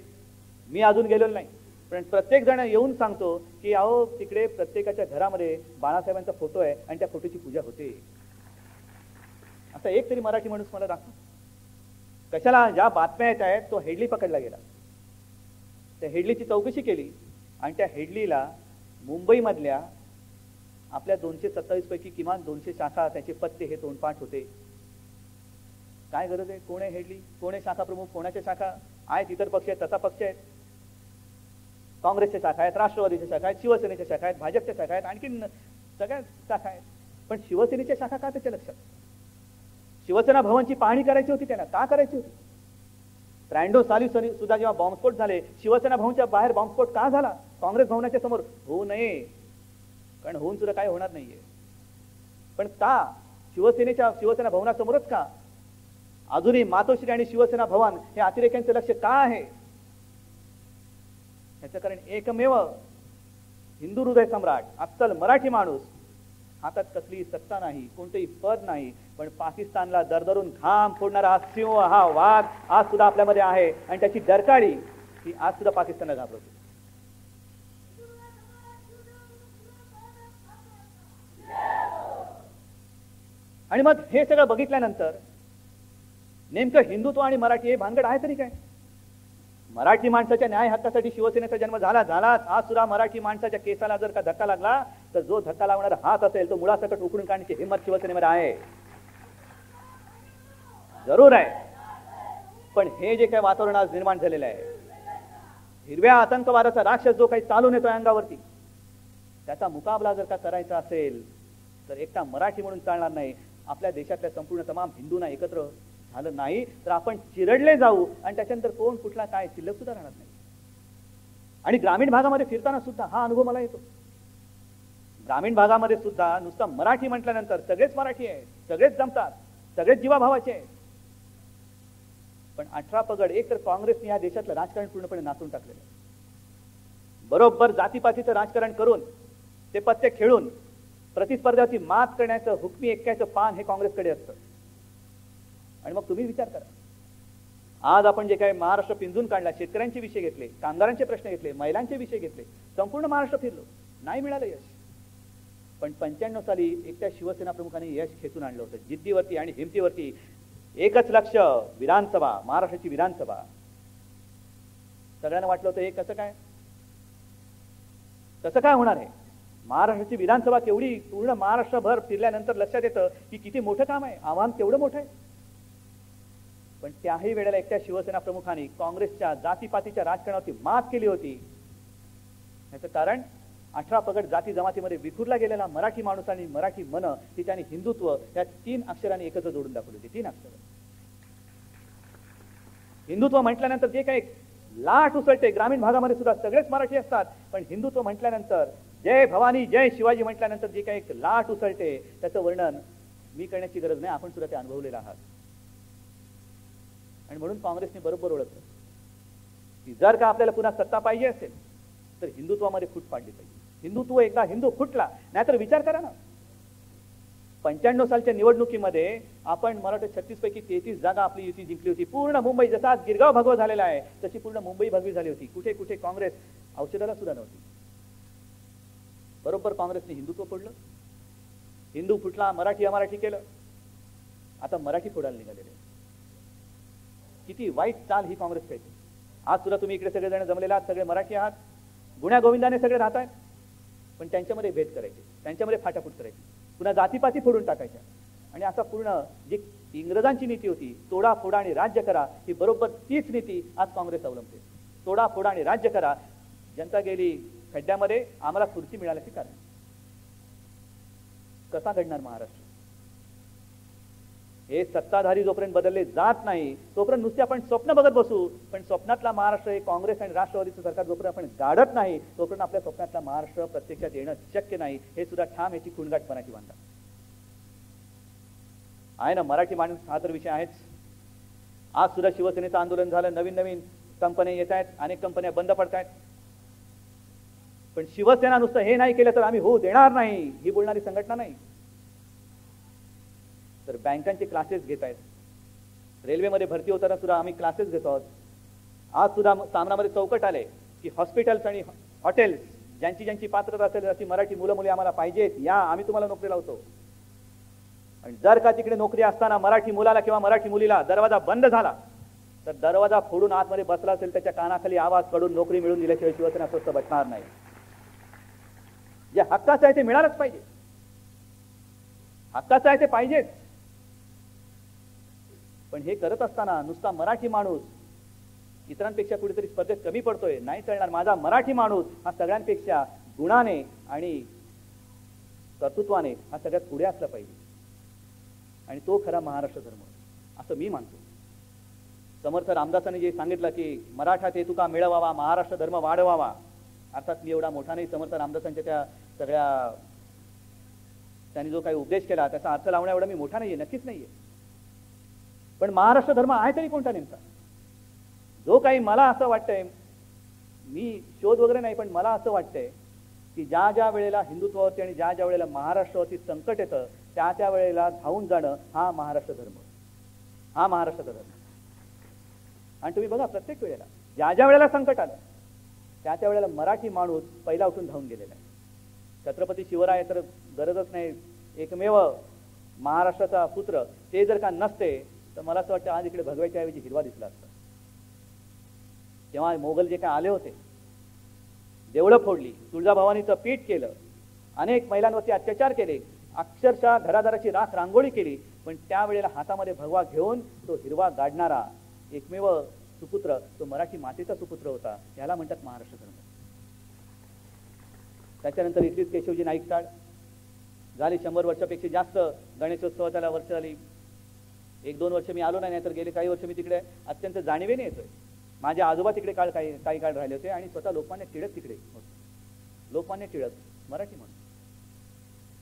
मी अजून गेलेलो नाही, पण प्रत्येक जण येऊन सांगतो की अहो तिकडे प्रत्येकाच्या घरामध्ये बाळासाहेबांचा फोटो आहे आणि त्या फोटोची पूजा होते. असा एक तरी मराठी माणूस मला दाखव. कशाला, ज्या बातम्या येत आहेत तो हेडली पकडला गेला. त्या हेडलीची चौकशी केली आणि त्या हेडलीला मुंबईमधल्या आपल्या 227 पैकी किमान 200 शाखा, त्याचे पत्ते हे तोंडपाठ होते. काय गरज आहे? कोण आहे हेडली, कोण आहे शाखा प्रमुख, कोणाच्या शाखा आहेत, इतर पक्ष आहेत, तसा पक्ष आहेत, काँग्रेसच्या शाखा आहेत, राष्ट्रवादीच्या शाखा आहेत, शिवसेनेच्या शाखा आहेत, भाजपच्या शाखा आहेत, आणखीन सगळ्या शाखा आहेत. पण शिवसेनेच्या शाखा का त्याच्या लक्षात? शिवसेना भवनची पाहणी करायची होती त्यांना, का करायची होती? 93 साली सुद्धा जेव्हा बॉम्बस्फोट झाले, शिवसेना भवनच्या बाहेर बॉम्बस्फोट का झाला? काँग्रेस भवनाच्या समोर होऊ नये, कारण होऊन सुद्धा काय होणार नाहीये. पण का शिवसेना भवनासमोरच का? अजूनही मातोश्री आणि शिवसेना भवन हे अतिरेक्यांचं लक्ष का आहे? याचं कारण एकमेव हिंदू हृदय सम्राट, अस्सल मराठी माणूस. हातात कसली सत्ता नाही, कोणतेही पद नाही, पण पाकिस्तानला दरदरून घाम फोडणारा हा सिंह, हा वाघ आज सुद्धा आपल्यामध्ये आहे. आणि त्याची डरकाळी ही आज सुद्धा पाकिस्तानला घाबरते. आणि मग हे सगळं बघितल्यानंतर नेमकं हिंदुत्व आणि मराठी हे भानगड आहे तरी काय? मराठी माणसाच्या न्याय हक्कासाठी शिवसेनेचा जन्म झालाच. आज सुद्धा मराठी माणसाच्या केसाला जर का धक्का लागला तर जो धक्का लावणारा हात असेल तो मुळासकट उकडून काढण्याची हिंमत शिवसेनेमध्ये आहे, जरूर आहे. पण हे जे काही वातावरण आज निर्माण झालेलं आहे, हिरव्या आतंकवादाचा राक्षस जो काही चालून येतोय अंगावरती, त्याचा मुकाबला जर का करायचा असेल तर एकटा मराठी म्हणून चालणार नाही. आपल्या देशातल्या संपूर्ण तमाम हिंदूंना एकत्र झालं नाही तर आपण चिरडले जाऊ आणि त्याच्यानंतर कोण कुठला काय शिल्लक सुद्धा राहणार नाही. आणि ग्रामीण भागामध्ये फिरताना सुद्धा हा अनुभव मला येतो. ग्रामीण भागामध्ये सुद्धा नुसतं मराठी म्हटल्यानंतर सगळेच मराठी आहेत, सगळेच जमतात, सगळेच जीवाभावाचे आहेत. पण 18 पगड एक तर काँग्रेसने या देशातलं राजकारण पूर्णपणे नाचून टाकलेलं. बरोबर जातीपातीचं राजकारण करून, ते पत्ते खेळून प्रतिस्पर्ध्याची मात करण्याचं हुकमी एक्क्याचं पान हे काँग्रेसकडे असतं. आणि मग तुम्ही विचार करा, आज आपण जे काही महाराष्ट्र पिंजून काढला, शेतकऱ्यांचे विषय घेतले, कामगारांचे प्रश्न घेतले, महिलांचे विषय घेतले, संपूर्ण महाराष्ट्र फिरलो, नाही मिळालं यश. पण 95 साली एकट्या शिवसेना प्रमुखांनी यश खेचून आणलं होतं. जिद्दीवरती आणि हिमतीवरती एकच लक्ष, विधानसभा, महाराष्ट्राची विधानसभा. सगळ्यांना वाटलं होतं हे कसं काय होणार आहे. महाराष्ट्राची विधानसभा केवढी, पूर्ण महाराष्ट्रभर फिरल्यानंतर लक्षात येतं की किती मोठं काम आहे, आव्हान केवढं मोठं आहे. पण त्याही वेळेला एकट्या शिवसेना प्रमुखांनी काँग्रेसच्या जातीपातीच्या राजकारणावरती मात केली होती. याचं कारण 18 पगड जाती जमातीमध्ये विखुरला गेलेला मराठी माणूस आणि मराठी मन ही त्यांनी हिंदुत्व या 3 अक्षरांनी एकत्र जोडून दाखवली होती. 3 अक्षर. हिंदुत्व म्हटल्यानंतर जे काही लाट उसळते, ग्रामीण भागामध्ये सुद्धा सगळेच मराठी असतात, पण हिंदुत्व म्हटल्यानंतर, जय भवानी जय शिवाजी म्हटल्यानंतर जे काही एक लाट उसळते त्याचं वर्णन मी करण्याची गरज नाही, आपण सुद्धा ते अनुभवलेलं आहात. आणि म्हणून काँग्रेसने बरोबर ओळखलं की जर का आपल्याला पुन्हा सत्ता पाहिजे असेल तर हिंदुत्वामध्ये फूट पाडली पाहिजे. हिंदुत्व एकदा हिंदू फुटला, नाहीतर विचार करा ना, 95 सालच्या निवडणुकीमध्ये आपण मला वाटतं 36 पैकी 33 जागा आपली युती जिंकली होती. पूर्ण मुंबई जसा गिरगाव भगवा झालेला आहे तशी पूर्ण मुंबई भगवी झाली होती. कुठे कुठे काँग्रेस औषधाला सुद्धा नव्हती. बरोबर काँग्रेसने हिंदुत्व फोडलं, हिंदू फुटला, मराठी अमराठी केलं, आता मराठी फोडायला निघालेले. किती वाईट चाल ही काँग्रेस खेळते. आज सुद्धा तुम्ही इकडे सगळेजण जमलेले आहात, सगळे मराठी आहात, गुण्या गोविंदाने सगळे राहत आहेत, पण त्यांच्यामध्ये भेद करायचे, त्यांच्यामध्ये फाटाफूट करायची, पुन्हा जातीपाती फोडून टाकायच्या. आणि असा पूर्ण जी इंग्रजांची नीती होती, तोडा फोडा आणि राज्य करा, ही बरोबर तीच नीती आज काँग्रेस अवलंबते. तोडा फोडा आणि राज्य करा. जनता गेली खड्ड्यामध्ये, आम्हाला खुर्ची मिळाल्याचे कारण. कसा घडणार महाराष्ट्र? हे सत्ताधारी जोपर्यंत बदलले जात नाही तोपर्यंत नुसते आपण स्वप्न बघत बसू, पण स्वप्नातला महाराष्ट्र हे काँग्रेस आणि राष्ट्रवादीचं सरकार जोपर्यंत आपण गाडत नाही तोपर्यंत आपल्या स्वप्नातला महाराष्ट्र प्रत्यक्षात येणं शक्य नाही. हे सुद्धा ठाम याची खुणगाठपणाची बांधा आहे ना. मराठी माणूस हा तर विषय आहेच. आज सुद्धा शिवसेनेचं आंदोलन झालं, नवीन नवीन कंपन्या येत आहेत, अनेक कंपन्या बंद पडत आहेत, पण शिवसेना नुसतं हे नाही केलं तर आम्ही होऊ देणार नाही ही बोलणारी संघटना नाही. तर बँकांचे क्लासेस घेत आहेत, रेल्वेमध्ये भरती होताना सुद्धा आम्ही क्लासेस घेतो आहोत. आज सुद्धा सामनामध्ये चौकट आले की हॉस्पिटल्स आणि हॉटेल्स ज्यांची ज्यांची पात्रता असेल अशी मराठी मुलं मुली आम्हाला पाहिजेत, या आम्ही तुम्हाला नोकरी लावतो. आणि जर का तिकडे नोकरी असताना मराठी मुलाला किंवा मराठी मुलीला दरवाजा बंद झाला तर दरवाजा फोडून आतमध्ये बसला असेल त्याच्या कानाखाली आवाज काढून नोकरी मिळून दिल्याशिवाय शिवसेना स्वस्त बसणार नाही. जे हक्काचं आहे ते मिळालंच पाहिजे, हक्काचं आहे ते पाहिजेच. पण हे करत असताना नुसता मराठी माणूस इतरांपेक्षा कुठेतरी स्पर्धेत कमी पडतोय, नाही चालणार. माझा मराठी माणूस हा सगळ्यांपेक्षा गुणाने आणि कर्तृत्वाने हा सगळ्यात पुढे असला पाहिजे, आणि तो खरा महाराष्ट्र धर्म असं मी मानतो. समर्थ रामदासांनी जे सांगितलं की मराठा ते तुका मिळवावा, महाराष्ट्र धर्म वाढवावा, अर्थात मी एवढा मोठा नाही समर्थ रामदासांच्या त्या सगळ्या त्यांनी जो काही उपदेश केला त्याचा अर्थ लावण्या एवढा मी मोठा नाहीये, नक्कीच नाहीये. पण महाराष्ट्र धर्म आहे तरी कोणता नेमका? जो काही मला असं वाटतंय, मी शोध वगैरे नाही, पण मला असं वाटतंय की ज्या ज्या वेळेला हिंदुत्वावरती आणि ज्या ज्या वेळेला महाराष्ट्रावरती संकट येतं त्या त्या वेळेला धावून जाणं हा महाराष्ट्र धर्म, हा महाराष्ट्राचा धर्म. आणि तुम्ही बघा प्रत्येक वेळेला ज्या ज्या वेळेला संकट आलं त्या त्या वेळेला मराठी माणूस पहिला उठून धावून गेलेला आहे. छत्रपती शिवराय तर गरजच नाही, एकमेव महाराष्ट्राचा पुत्र, ते जर का नसते तर मला असं वाटतं आज इकडे भगव्याच्या ऐवजी हिरवा दिसला असता. तेव्हा मोगल जे काय आले होते, देवळं फोडली, तुळजाभवानीचं पीठ केलं, अनेक महिलांवरती अत्याचार केले, अक्षरशः घरादाराची राख रांगोळी केली, पण त्यावेळेला हातामध्ये भगवा घेऊन तो हिरवा गाडणारा एकमेव सुपुत्र तो मराठी मातेचा सुपुत्र होता. याला म्हणतात महाराष्ट्र धर्म. त्याच्यानंतर इथलीच केशवजी नाईक चाळ झाली 100 वर्षापेक्षा जास्त गणेशोत्सवाला वर्ष झाली. 1-2 वर्ष मी आलो नाही, तर गेले काही वर्ष मी तिकडे अत्यंत जाणीवेने येतोय. माझे आजोबा तिकडे काही काळ राहिले होते आणि स्वतः लोकमान्य टिळक तिकडे होते. लोकमान्य टिळक मराठी म्हणून.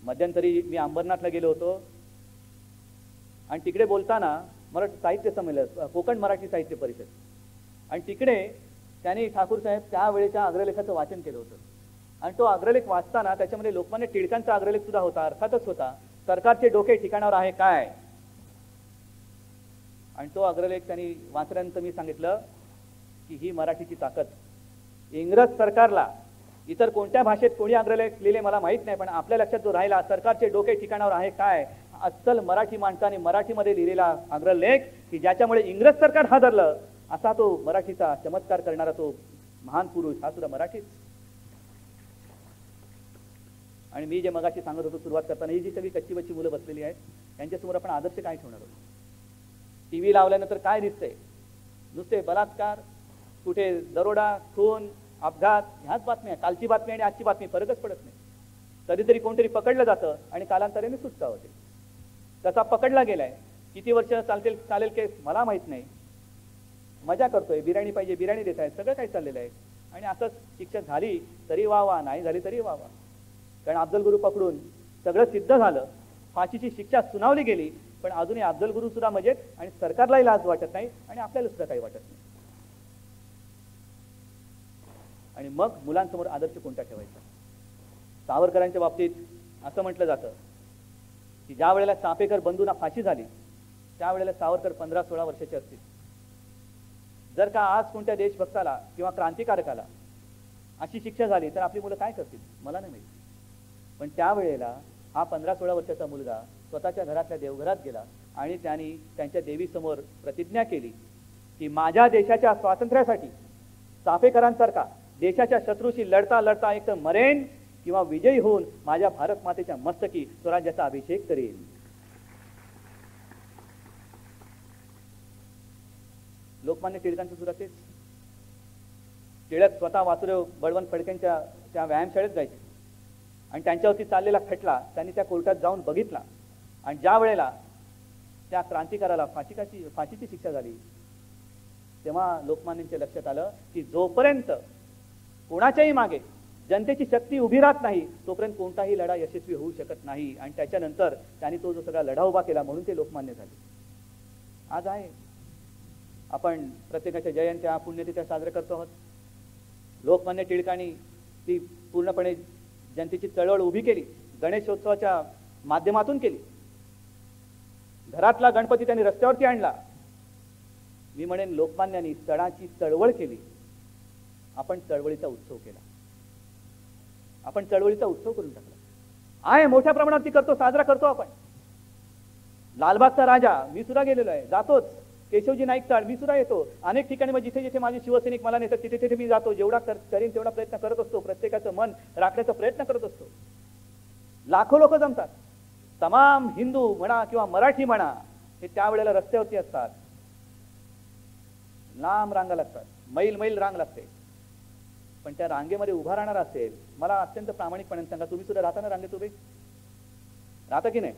मध्यंतरी मी अंबरनाथला गेलो होतो आणि तिकडे बोलताना मराठी साहित्य संमेलन, कोकण मराठी साहित्य परिषद, आणि तिकडे त्यांनी ठाकूर साहेब त्यावेळेच्या अग्रलेखाचं वाचन केलं होतं. आणि तो अग्रलेख वाचताना त्याच्यामध्ये लोकमान्य टिळकांचा अग्रलेख सुद्धा होता, अर्थातच होता, सरकारचे डोके ठिकाणावर आहे काय. आणि तो अग्रलेख त्यांनी वाचल्यानंतर मी सांगितलं की ही मराठीची ताकद. इंग्रज सरकारला इतर कोणत्या भाषेत कोणी अग्रलेख लिहिले मला माहीत नाही, पण आपल्या लक्षात जो राहिला, सरकारचे डोके ठिकाणावर आहे काय, अस्सल मराठी माणसाने मराठीमध्ये लिहिलेला अग्रलेख की ज्याच्यामुळे इंग्रज सरकार हादरलं, असा तो मराठीचा चमत्कार करणारा तो महान पुरुष हा सुद्धा मराठीच. आणि मी जे मगाशी सांगत होतो सुरुवात करताना, ही जी सगळी कच्ची बच्ची मुलं बसलेली आहेत त्यांच्यासमोर आपण आदर्श काय ठेवणार आहोत? टीव्ही लावल्यानंतर काय दिसतंय? नुसते बलात्कार, कुठे दरोडा, खून, अपघात, ह्याच बातम्या. कालची बातमी आणि आजची बातमी फरकच पडत नाही. कधीतरी कोणतरी पकडलं जातं आणि कालांतराने सुटका होते. तसा पकडला गेलाय, किती वर्ष चालेल केस मला माहित नाही. मजा करतोय, बिर्याणी पाहिजे बिर्याणी देत आहेत, सगळं काही चाललेलं आहे. आणि असंच शिक्षा झाली तरी वावा, नाही झाली तरी वावा. कारण अफजल गुरु पकडून सगळं सिद्ध झालं, फाशीची शिक्षा सुनावली गेली, पण अजूनही अफजल गुरु सुद्धा मजेत आणि सरकारलाही लाज वाटत नाही आणि आपल्याला सुद्धा काही वाटत नाही. आणि मग मुलांसमोर आदर्श कोणता ठेवायचा? सावरकरांच्या बाबतीत असं म्हटलं जातं की ज्या वेळेला चापेकर बंधूंना फाशी झाली त्यावेळेला सावरकर 15-16 वर्षाचे असतील. जर का आज कोणत्या देशभक्ताला किंवा क्रांतिकारकाला अशी शिक्षा झाली तर आपली मुलं काय करतील मला नाही माहिती. पण त्यावेळेला हा 15-16 वर्षाचा मुलगा स्वतःच्या घरातल्या देवघरात गेला आणि त्यांनी त्यांच्या देवीसमोर प्रतिज्ञा केली की माझ्या देशाच्या स्वातंत्र्यासाठी चाफेकरांसारखा देशाच्या शत्रूशी लढता लढता एक तर मरेन किंवा विजयी होऊन माझ्या भारत मातेच्या मस्तकी स्वराज्याचा अभिषेक करेन. लोकमान्य टिळकांचं सुद्धा तेच. टिळक स्वतः वासुदेव बळवंत फडकेंच्या त्या व्यायामशाळेत जायचे आणि त्यांच्यावरती चाललेला खटला त्यांनी त्या कोर्टात जाऊन बघितला. आणि ज्या वेळेला त्या क्रांतिकाराला फाशीची शिक्षा झाली तेव्हा लोकमान्यांच्या लक्षात आलं की जोपर्यंत कोणाच्याही मागे जनतेची शक्ती उभी राहत नाही तोपर्यंत कोणताही लढा यशस्वी होऊ शकत नाही. आणि त्याच्यानंतर त्यांनी तो जो सगळा लढा उभा केला म्हणून ते लोकमान्य झाले. आज आहे आपण प्रत्येकाच्या जयंत्या पुण्यतिथ्या साजऱ्या करतो आहोत. लोकमान्य टिळकांनी ती पूर्णपणे जनतेची चळवळ उभी केली, गणेशोत्सवाच्या माध्यमातून केली. घरातला गणपती त्यांनी रस्त्यावरती आणला. मी म्हणेन लोकमान्यांनी सणाची चळवळ केली, आपण चळवळीचा उत्सव केला. आपण चळवळीचा उत्सव करून टाकला आहे. मोठ्या प्रमाणात ती करतो, साजरा करतो आपण. लालबागचा राजा मी सुद्धा गेलेलो आहे, जातोच. केशवजी नाईक चाळ मी सुद्धा येतो. अनेक ठिकाणी मग जिथे जिथे माझे शिवसैनिक मला नेतात तिथे तिथे मी जातो. जेवढा करीन तेवढा प्रयत्न करत असतो. प्रत्येकाचं मन राखण्याचा प्रयत्न करत असतो. लाखो लोक जमतात. तमाम हिंदू म्हणा किंवा मराठी म्हणा हे त्यावेळेला रस्त्यावरती असतात. लांब रांगा लागतात, मैल मैल रांग लागते. पण त्या रांगेमध्ये उभा राहणार असेल, मला अत्यंत प्रामाणिकपणे सांगा, तुम्ही सुद्धा राहता ना रांगेत उभे? राहता की नाही?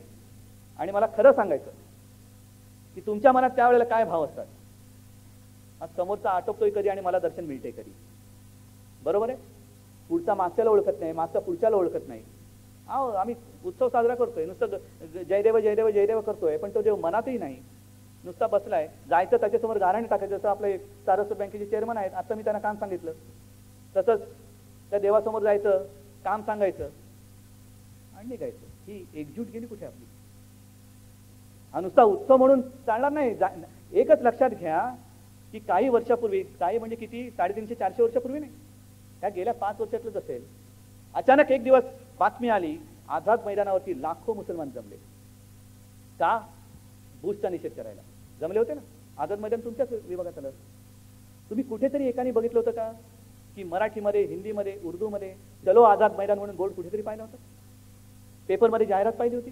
आणि मला खरं सांगायचं की तुमच्या मनात त्यावेळेला काय भाव असतात? आज समोरचा आटोपतोय कधी आणि मला दर्शन मिळते कधी, बरोबर आहे? पुढचा मागच्याला ओळखत नाही, मागचा पुढच्याला ओळखत नाही. आम्ही उत्सव साजरा करतोय, नुसतं जयदेव जयदेव जयदेव करतोय, पण तो देव मनातही नाही. नुसता बसलाय. जायचं त्याच्यासमोर गाराणे टाकायचं. जसं आपले सारस्वत बँकेचे चेअरमन आहेत, आता मी त्यांना काम सांगितलं तसंच त्या देवासमोर जायचं, काम सांगायचं आणि निघायचं. ही एकजूट गेली कुठे आपली? हा नुसता उत्सव म्हणून चालणार नाही. एकच लक्षात घ्या की काही वर्षापूर्वी, काही म्हणजे किती, 350-400 वर्षापूर्वी नाही, ह्या गेल्या 5 वर्षातलंच असेल, अचानक एक दिवस बातमी आली, आझाद मैदानावरती लाखो मुसलमान जमले. का? बुशचा निषेध करायला जमले होते ना. आझाद मैदान तुमच्याच विभागात आलं. तुम्ही कुठेतरी एकाने बघितलं होतं का की मराठीमध्ये, हिंदीमध्ये, उर्दूमध्ये चलो आझाद मैदान म्हणून बोर्ड कुठेतरी पाहिलं होतं? पेपरमध्ये जाहिरात पाहिली होती?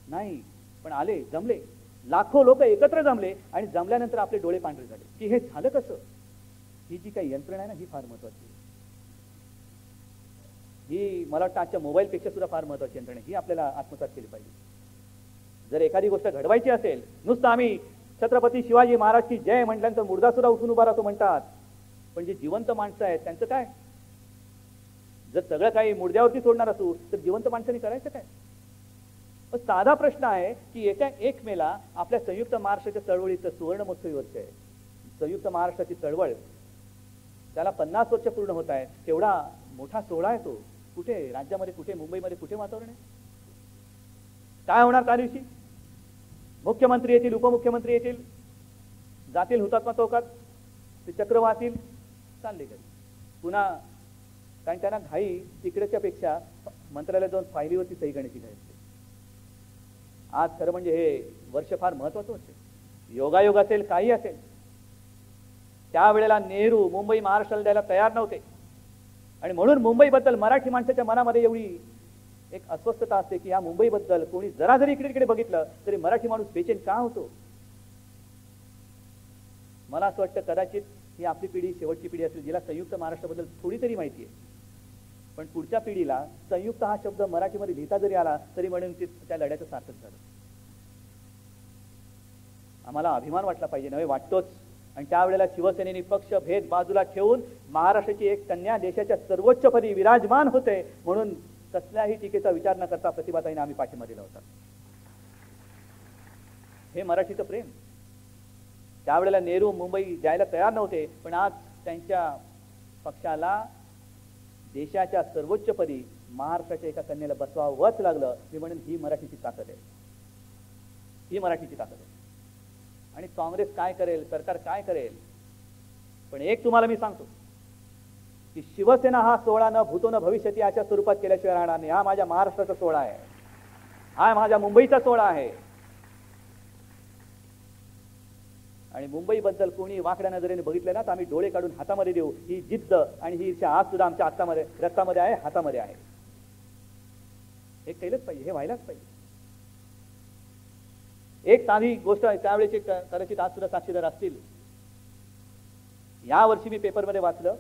नाही. पण आले, जमले, लाखो लोक एकत्र जमले आणि जमल्यानंतर आपले डोळे पांढरे झाले की हे झालं कसं? ही जी काही यंत्रणा आहे ना, ही फार महत्वाची. ही मला वाटतं आजच्या मोबाईलपेक्षा सुद्धा फार महत्वाची यंत्रणा, ही आपल्याला आत्मसात केली पाहिजे. जर एखादी गोष्ट घडवायची असेल, नुसतं आम्ही छत्रपती शिवाजी महाराजची जय म्हटल्यानंतर मुर्दा सुद्धा उठून उभा राहतो म्हणतात, पण जे जिवंत माणसं आहेत त्यांचं काय? जर सगळं काही मुर्द्यावरती सोडणार असू तर जिवंत माणसांनी करायचं काय? साधा प्रश्न आहे की येत्या 1 मेला आपल्या संयुक्त महाराष्ट्राच्या चळवळीचं सुवर्ण महोत्सवी वर्ष आहे. संयुक्त महाराष्ट्राची चळवळ त्याला 50 वर्ष पूर्ण होत आहे. तेवढा मोठा सोहळा आहे तो. कुठे राज्यामध्ये, कुठे मुंबईमध्ये, कुठे वातावरण आहे? काय होणार त्या दिवशी? मुख्यमंत्री येतील, उपमुख्यमंत्री येतील, जातील हुतात्मा चौकात, ते चक्र वाहतील, चालले घरी पुन्हा. कारण त्यांना घाई तिकडेच्या पेक्षा मंत्रालयात जाऊन फायलीवरती सही करण्याची घाई असते. आज खरं म्हणजे हे वर्ष फार महत्वाचं वर्ष, योगायोग असेल काही असेल. त्यावेळेला नेहरू मुंबई महाराष्ट्राला द्यायला तयार नव्हते आणि म्हणून मुंबईबद्दल मराठी माणसाच्या मनामध्ये एवढी एक अस्वस्थता असते की या मुंबईबद्दल कोणी जरा जरी इकडे तिकडे बघितलं तरी मराठी माणूस बेचैन का होतो. मला असं वाटतं कदाचित ही आपली पिढी शेवटची पिढी असेल जिला संयुक्त महाराष्ट्राबद्दल थोडी तरी माहिती आहे, पण पुढच्या पिढीला संयुक्त हा शब्द मराठीमध्ये लिहिता जरी आला तरी म्हणून त्या लढ्याचं सार्थक झालं. आम्हाला अभिमान वाटला पाहिजे, नव्हे वाटतोच. आणि त्यावेळेला शिवसेनेने पक्ष भेद बाजूला ठेवून महाराष्ट्राची एक कन्या देशाच्या सर्वोच्च पदी विराजमान होते म्हणून कसल्याही टीकेचा विचार न करता प्रतिभाताईने आम्ही पाठिंबा दिला होता. हे मराठीचं प्रेम. त्यावेळेला नेहरू मुंबई द्यायला तयार नव्हते, पण आज त्यांच्या पक्षाला देशाच्या सर्वोच्च पदी महाराष्ट्राच्या एका कन्याला बसवावंच लागलं. मी म्हणेन ही मराठीची ताकद आहे, ही मराठीची ताकद आहे. आणि काँग्रेस काय करेल, सरकार काय करेल, पण एक तुम्हाला मी सांगतो की शिवसेना हा सोहळा न भूतो न भविष्यती अशा स्वरूपात केल्याशिवाय राहणार नाही. हा माझ्या महाराष्ट्राचा सोहळा आहे, हा माझ्या मुंबईचा सोहळा आहे. आणि मुंबईबद्दल कोणी वाकड्या नजरेने बघितलं ना तर आम्ही डोळे काढून हातामध्ये देऊ. ही जिद्द आणि ही ईर्ष्या आज सुद्धा आमच्या हातामध्ये रक्तामध्ये आहे, हातामध्ये आहे. हे केलंच पाहिजे, हे व्हायलाच पाहिजे. एक साधी गोष्ट त्यावेळेचे कदाचित आज सुद्धा साक्षीदार असतील. या वर्षी मी पेपरमध्ये वाचलं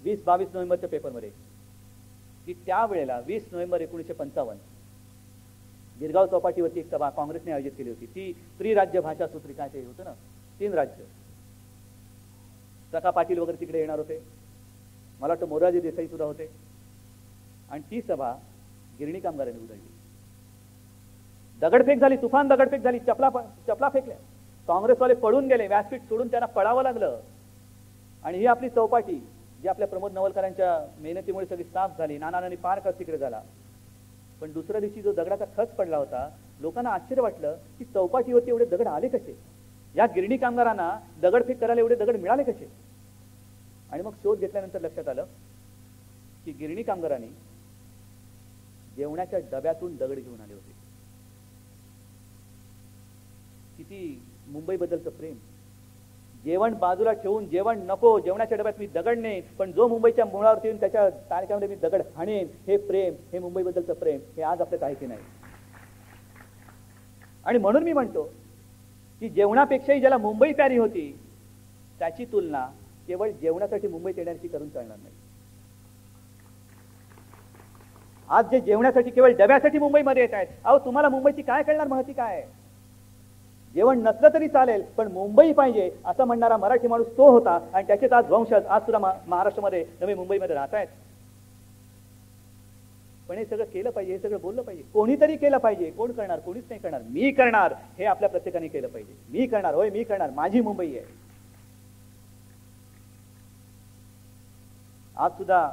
20-22 नोव्हेंबरच्या पेपरमध्ये की त्यावेळेला 20 नोव्हेंबर 1955 गिरगाव चौपाटीवरती एक सभा काँग्रेसने आयोजित केली होती. ती त्रिराज्य भाषा सूत्री काय ते होतं ना, 3 राज्य. सखा पाटील वगैरे तिकडे येणार होते, मला वाटतं मोरारजी देसाई सुद्धा होते. आणि ती सभा गिरणी कामगारांनी उधळली. दगडफेक झाली, तुफान दगडफेक झाली, चपला फेकल्या. काँग्रेसवाले पळून गेले, व्यासपीठ सोडून त्यांना पळावं लागलं. आणि ही आपली चौपाटी जी आपल्या प्रमोद नवलकरांच्या मेहनतीमुळे सगळी साफ झाली, नानांनी पार तिकडे झाला. पण दुसऱ्या दिवशी जो दगडाचा खच पडला होता, लोकांना आश्चर्य वाटलं की चौपाटीवरती एवढे दगड आले कसे, या गिरणी कामगारांना दगडफेक करायला एवढे दगड मिळाले कसे. आणि मग शोध घेतल्यानंतर लक्षात आलं की गिरणी कामगारांनी जेवणाच्या डब्यातून दगड घेऊन आले होते. किती मुंबईबद्दलचं प्रेम. जेवण बाजूला ठेवून जेवण नको, जेवणाच्या डब्यात मी दगड नेईन, पण जो मुंबईच्या मुळावरती येऊन त्याच्या तारख्यामध्ये मी दगड हाणेन, हे प्रेम, हे मुंबईबद्दलचं प्रेम, हे आज आपल्यात आहे की नाही. आणि म्हणून मी म्हणतो की जेवणापेक्षाही ज्याला मुंबई प्यारी होती त्याची तुलना केवळ जेवणासाठी मुंबईत येण्याची करून चालणार नाही. आज जे जेवणासाठी केवळ डब्यासाठी मुंबईमध्ये येत आहेत, अहो तुम्हाला मुंबईची काय कळणार, महती काय. जेवण नसलं तरी चालेल पण मुंबई पाहिजे असं म्हणणारा मराठी माणूस तो होता. आणि त्याचेच आज वंशज आज सुद्धा महाराष्ट्रामध्ये नवी मुंबईमध्ये राहत आहेत. पण हे सगळं केलं पाहिजे, हे सगळं बोललं पाहिजे, कोणीतरी केलं पाहिजे. कोण करणार, कोणीच नाही करणार. मी करणार, हे आपल्या प्रत्येकाने केलं पाहिजे. मी करणार, होय मी करणार, माझी मुंबई आहे. आज सुद्धा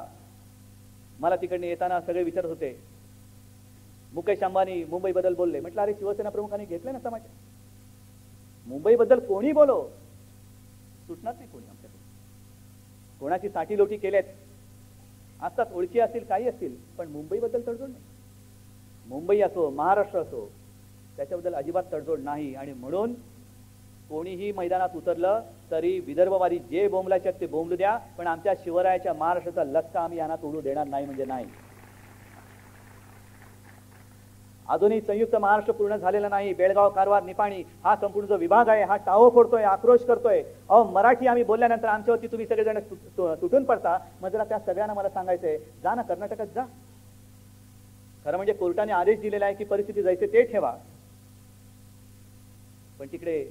मला तिकडनं येताना सगळे विचारत होते, मुकेश अंबानी मुंबईबद्दल बोलले. म्हटलं अरे शिवसेना प्रमुखांनी घेतले ना समाचार, मुंबईबद्दल कोणी बोलो सुटणार नाही कोणी आमच्याकडे. कोणाची साठी लोटी केल्यात असतात, ओळखी असतील काही असतील, पण मुंबईबद्दल तडजोड नाही. मुंबई असो महाराष्ट्र असो त्याच्याबद्दल अजिबात तडजोड नाही. आणि म्हणून कोणीही मैदानात उतरलं तरी विदर्भवादी जे बोंबलाचे ते बोंबलू द्या, पण आमच्या शिवरायाच्या महाराष्ट्राचा लक्का आम्ही यांना तोडू देणार नाही म्हणजे नाही. अजूनही संयुक्त महाराष्ट्र पूर्ण झालेला नाही. बेळगाव, कारवार, निपाणी हा संपूर्ण जो विभाग आहे हा टाहो फोडतोय, आक्रोश करतोय. अहो मराठी आम्ही बोलल्यानंतर आमच्यावरती तुम्ही सगळेजण तुटून पडता. मग जरा त्या सगळ्यांना मला सांगायचंय, जा ना कर्नाटकात जा. खरं म्हणजे कोर्टाने आदेश दिलेला आहे की परिस्थिती जायचे ते ठेवा, पण तिकडे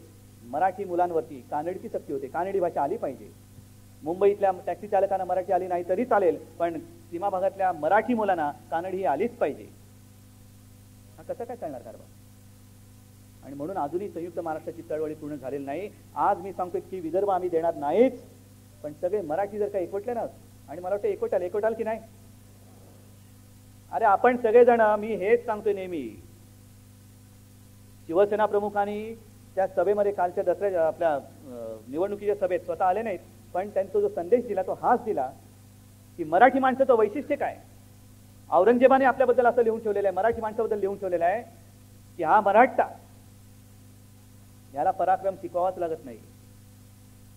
मराठी मुलांवरती कानडची सक्ती होते. कानडी भाषा आली पाहिजे. मुंबईतल्या टॅक्सी चालकांना मराठी आली नाही तरी चालेल, पण सीमा भागातल्या मराठी मुलांना कानडी ही आलीच पाहिजे. हा कसा काय चालणार कारभार. आणि म्हणून अजूनही संयुक्त महाराष्ट्राची चळवळी पूर्ण झालेली नाही. आज मी सांगतो की विदर्भ आम्ही देणार नाहीच, पण सगळे मराठी जर का एकवटले ना, आणि मला वाटतं एकवटाल की नाही. अरे आपण सगळेजण, मी हेच सांगतोय नेहमी, शिवसेना प्रमुखांनी त्या सभेमध्ये कालच्या दसऱ्या आपल्या निवडणुकीच्या सभेत स्वतः आले नाहीत, पण त्यांचा जो संदेश दिला तो हाच दिला की मराठी माणसाचं वैशिष्ट्य काय. औरंगजेबाने आपल्याबद्दल असं लिहून ठेवलेलं आहे, मराठी माणसाबद्दल लिहून ठेवलेलं आहे की हा मराठा, याला पराक्रम शिकवावाच लागत नाही.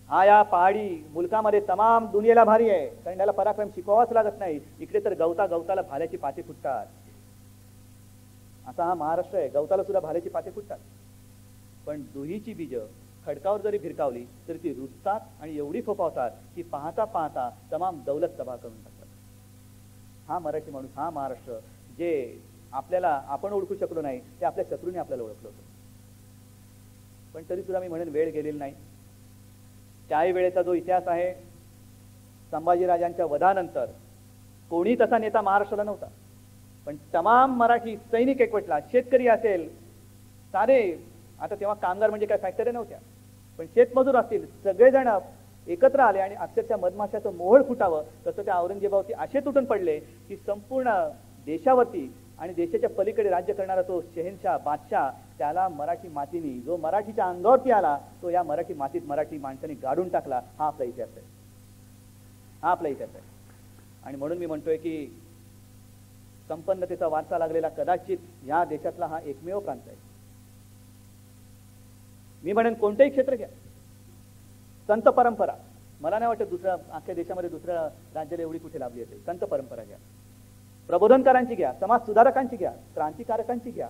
हा या पहाडी मुलकामध्ये तमाम दुनियेला भारी आहे, कारण याला पराक्रम शिकवावाच लागत नाही. इकडे तर गवताला भाल्याची पाते फुटतात. असा हा महाराष्ट्र आहे, गवताला सुद्धा भाल्याची पाते फुटतात. पण दुहीची बीज खडकावर जरी भिरकावली तरी ती रुजतात आणि एवढी फोफावतात की पाहता पाहता तमाम दौलत तबाह करून टाकतात. हा मराठी माणूस, हा महाराष्ट्र, जे आपल्याला आपण ओळखू शकलो नाही ते आपल्या शत्रूने आपल्याला ओळखलं होतं. पण तरी सुद्धा मी म्हणेन वेळ गेलेली नाही. त्याही वेळेचा जो इतिहास आहे, संभाजीराजांच्या वधानंतर कोणी तसा नेता महाराष्ट्राला नव्हता, पण तमाम मराठी सैनिक एकवटला. शेतकरी असेल, सारे, आता तेव्हा कामगार म्हणजे काय फॅक्टरी नव्हत्या, पण शेतमजूर असतील, सगळेजण एकत्र आले आणि अक्षरशः मधमाशाचं मोहोळ फुटावं तसं त्या औरंगजेबावरती असे तुटून पडले की संपूर्ण देशावरती आणि देशाच्या पलीकडे राज्य करणारा तो शहेनशाह, बादशाह, त्याला मराठी मातीने, जो मराठीच्या अंगावरती आला तो या मराठी मातीत मराठी माणसाने गाडून टाकला. हा आपला इतिहास आहे, हा आपला इतिहास आहे. आणि म्हणून मी म्हणतोय की संपन्नतेचा वारसा लागलेला कदाचित या देशातला हा एकमेव प्रांत आहे. मी म्हणेन कोणतेही क्षेत्र घ्या, संत परंपरा, मला नाही वाटत दुसऱ्या अख्ख्या देशामध्ये दुसऱ्या राज्याला एवढी कुठे लाभली असेल. संत परंपरा घ्या, प्रबोधनकारांची घ्या, समाज सुधारकांची घ्या, क्रांतिकारकांची घ्या,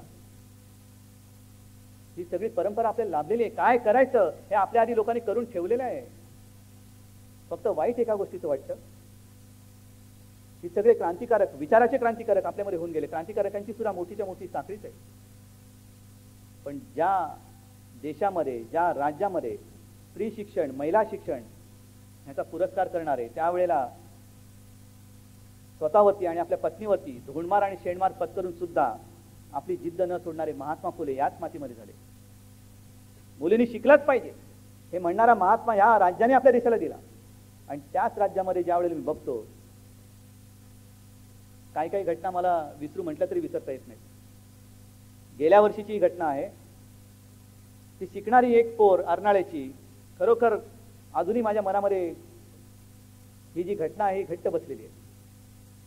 ही सगळी परंपरा आपल्याला लाभलेली आहे. काय करायचं हे आपल्या आधी लोकांनी करून ठेवलेलं आहे. फक्त वाईट एका गोष्टीचं वाटतं, ही सगळे क्रांतिकारक, विचाराचे क्रांतिकारक आपल्यामध्ये होऊन गेले. क्रांतिकारकांची सुद्धा मोठीच्या मोठी साखळीच आहे. पण ज्या देशामध्ये, ज्या राज्यामध्ये स्त्री शिक्षण, महिला शिक्षण ह्याचा पुरस्कार करणारे, त्यावेळेला स्वतःवरती आणि आपल्या पत्नीवरती धुंडमार आणि शेणमार पत्करून सुद्धा आपली जिद्द न सोडणारे महात्मा फुले याच मातीमध्ये झाले. मुलींनी शिकलाच पाहिजे हे म्हणणारा महात्मा या राज्याने आपल्या देशाला दिला. आणि त्याच राज्यामध्ये ज्या वेळेला मी बघतो, काही काही घटना मला विसरू म्हटलं तरी विसरता येत नाही. गेल्या वर्षीची ही घटना आहे. ती शिकणारी एक पोर अर्नाळ्याची, खरोखर अजूनही माझ्या मनामध्ये ही जी घटना आहे ही घट्ट बसलेली आहे.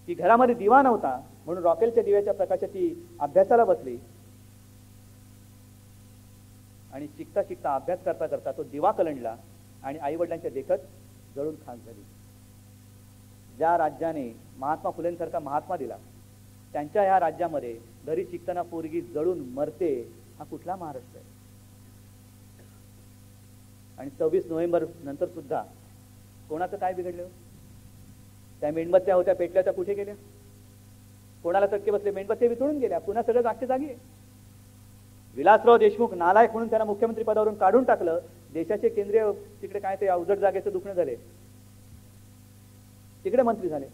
ती घरामध्ये दिवा नव्हता म्हणून रॉकेलच्या दिव्याच्या प्रकाशात ती अभ्यासाला बसली आणि शिकता शिकता, अभ्यास करता करता तो दिवा कलंडला आणि आईवडिलांच्या देखत जळून खाक झाली. ज्या राज्याने महात्मा फुलेंसारखा महात्मा दिला, त्यांच्या ह्या राज्यामध्ये घरी शिकताना पोरगी जळून मरते, हा कुठला महाराष्ट्र आहे? आणि 26 नोव्हेंबर नंतर सुद्धा कोणाचं काय बिघडलं? त्या मेणबत्त्या होत्या पेटल्या, त्या कुठे गेल्या? कोणाला चटके बसले? मेणबत्त्या वितळून गेल्या. पुन्हा सगळं जागच्या जागी आहे. विलासराव देशमुख नालायक म्हणून त्यांना मुख्यमंत्री पदावरून काढून टाकलं. देशाचे केंद्रीय तिकडे काय ते अवजड जागेचं दुखणं झाले, तिकडे मंत्री झाले.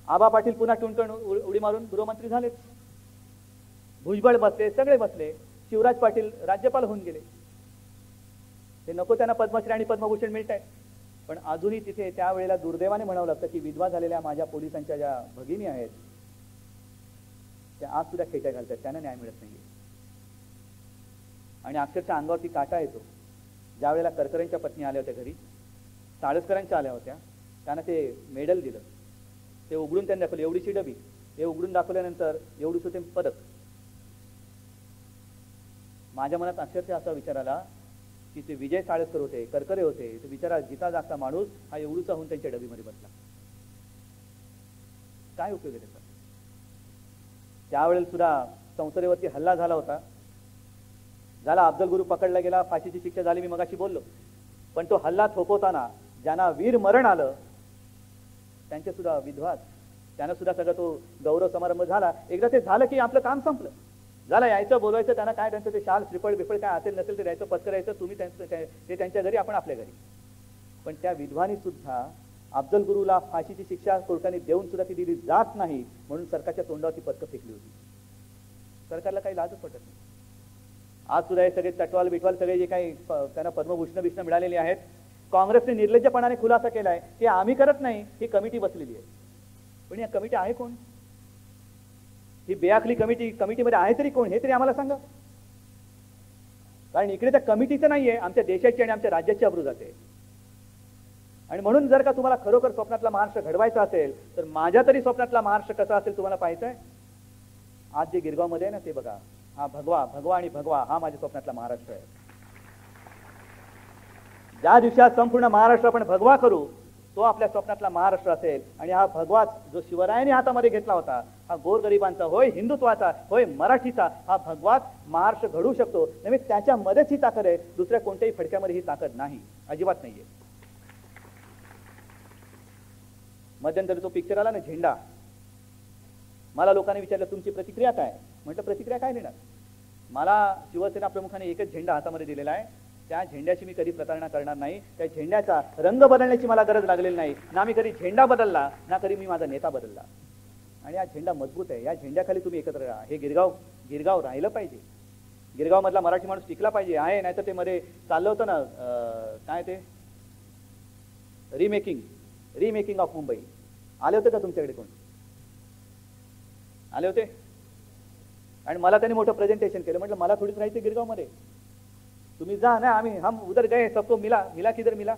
आबा पाटील पुन्हा टुणकण उडी मारून गृहमंत्री झालेच. भुजबळ बसले, सगळे बसले. शिवराज पाटील राज्यपाल होऊन गेले. ते नको त्यांना पद्मश्री आणि पद्मभूषण मिळत आहेत, पण अजूनही तिथे त्यावेळेला दुर्दैवाने म्हणावं लागतं की विधवा झालेल्या माझ्या पोलिसांच्या ज्या भगिनी आहेत त्या आज सुद्धा खेट्या घालतात, त्यांना न्याय मिळत नाही. आणि अक्षरशः अंगावरती काटा येतो. ज्या वेळेला करकरेंच्या पत्नी आल्या होत्या घरी, साळसकरांच्या आल्या होत्या, त्यांना ते मेडल दिलं, ते उघडून त्यांनी दाखवलं, एवढीशी डबी, हे उघडून दाखवल्यानंतर एवढंच होते पदक. माझ्या मनात अक्षरशः असा विचार आला की ते विजय साळसकर होते, करकरे होते, ते बिचारा जिता जागता माणूस हा एवढूचा होऊन त्यांच्या डबीमध्ये बसला. काय उपयोग आहे त्याचा? त्यावेळेला सुद्धा संसदेवरती हल्ला झाला होता. झाला, अफजल गुरु पकडला गेला, फाशीची शिक्षा झाली, मी मगाशी बोललो. पण तो हल्ला थोपवताना ज्यांना वीर मरण आलं त्यांचे सुद्धा विधवाच, त्यांना सुद्धा सगळं तो गौरव समारंभ झाला. एकदा ते झालं की आपलं काम संपलं. झालं, यायचं, बोलवायचं, त्यांना काय त्यांचं ते शाल श्रीफळ बिफळ काय असेल नसेल ते द्यायचं, पत्करायचं, तुम्ही ते त्यांच्या घरी, आपण आपल्या घरी. पण त्या विधवानी सुद्धा अफजल गुरुला फाशीची शिक्षा कोर्टाने देऊन सुद्धा ती दिली जात नाही म्हणून सरकारच्या तोंडावरती पदकं फेकली होती. सरकारला काही लाजच पटत नाही. आज सुद्धा हे सगळे चटवाल बिटवाल सगळे जे काही त्यांना पद्मभूषण भीषण मिळालेली आहेत, काँग्रेसने निर्लज्जपणाने खुलासा केलाय की आम्ही करत नाही, ही कमिटी बसलेली आहे. पण या कमिटी आहे कोण? ही बेआखली कमिटीमध्ये आहे तरी कोण हे तरी आम्हाला सांगा. कारण इकडे त्या कमिटीचं नाहीये, आमच्या देशाची आणि आमच्या राज्याची अब्रू जाते. आणि म्हणून जर का तुम्हाला खरोखर स्वप्नातला महाराष्ट्र घडवायचा असेल तर माझ्या तरी स्वप्नातला महाराष्ट्र कसा असेल तुम्हाला पाहायचं आहे. आज जे गिरगावमध्ये आहे ना ते बघा, हा भगवा आणि भगवा हा माझ्या स्वप्नातला महाराष्ट्र आहे. ज्या दिवशी संपूर्ण महाराष्ट्र आपण भगवा करू तो आपल्या स्वप्नातला महाराष्ट्र असेल. आणि हा भगवा जो शिवरायांनी हातामध्ये घेतला होता, हा गोरगरिबांचा होय, हिंदुत्वाचा होय, मराठीचा हा भगवाच महाराष्ट्र घडवू शकतो. नव्हे त्याच्यामध्येच ही ताकद आहे, दुसऱ्या कोणत्याही फडक्यामध्ये ही ताकद नाही, अजिबात नाहीये. मध्यंतरी तो पिक्चर आला ना झेंडा, मला लोकांनी विचारलं तुमची प्रतिक्रिया काय. म्हटलं प्रतिक्रिया काय देणार, मला शिवसेना प्रमुखाने एकच झेंडा हातामध्ये दिलेला आहे, त्या झेंड्याची मी कधी प्रतारणा करणार नाही. त्या झेंड्याचा रंग बदलण्याची मला गरज लागलेली नाही, ना मी कधी झेंडा बदलला ना कधी मी माझा नेता बदलला. आणि हा झेंडा मजबूत आहे, या झेंड्याखाली तुम्ही एकत्र राहा. हे गिरगाव राहिलं पाहिजे, गिरगाव मधला मराठी माणूस टिकला पाहिजे आहे. नाहीतर ते मध्ये चाललं होतं ना काय ते रिमेकिंग ऑफ मुंबई, आले होते का तुमच्याकडे कोण आले होते. आणि मला त्यांनी मोठं प्रेझेंटेशन केलं. म्हटलं मला थोडीच राहायचं गिरगावमध्ये, तुम्ही जा ना, आम्ही हम उधर गए सबको मिला किधर मिला.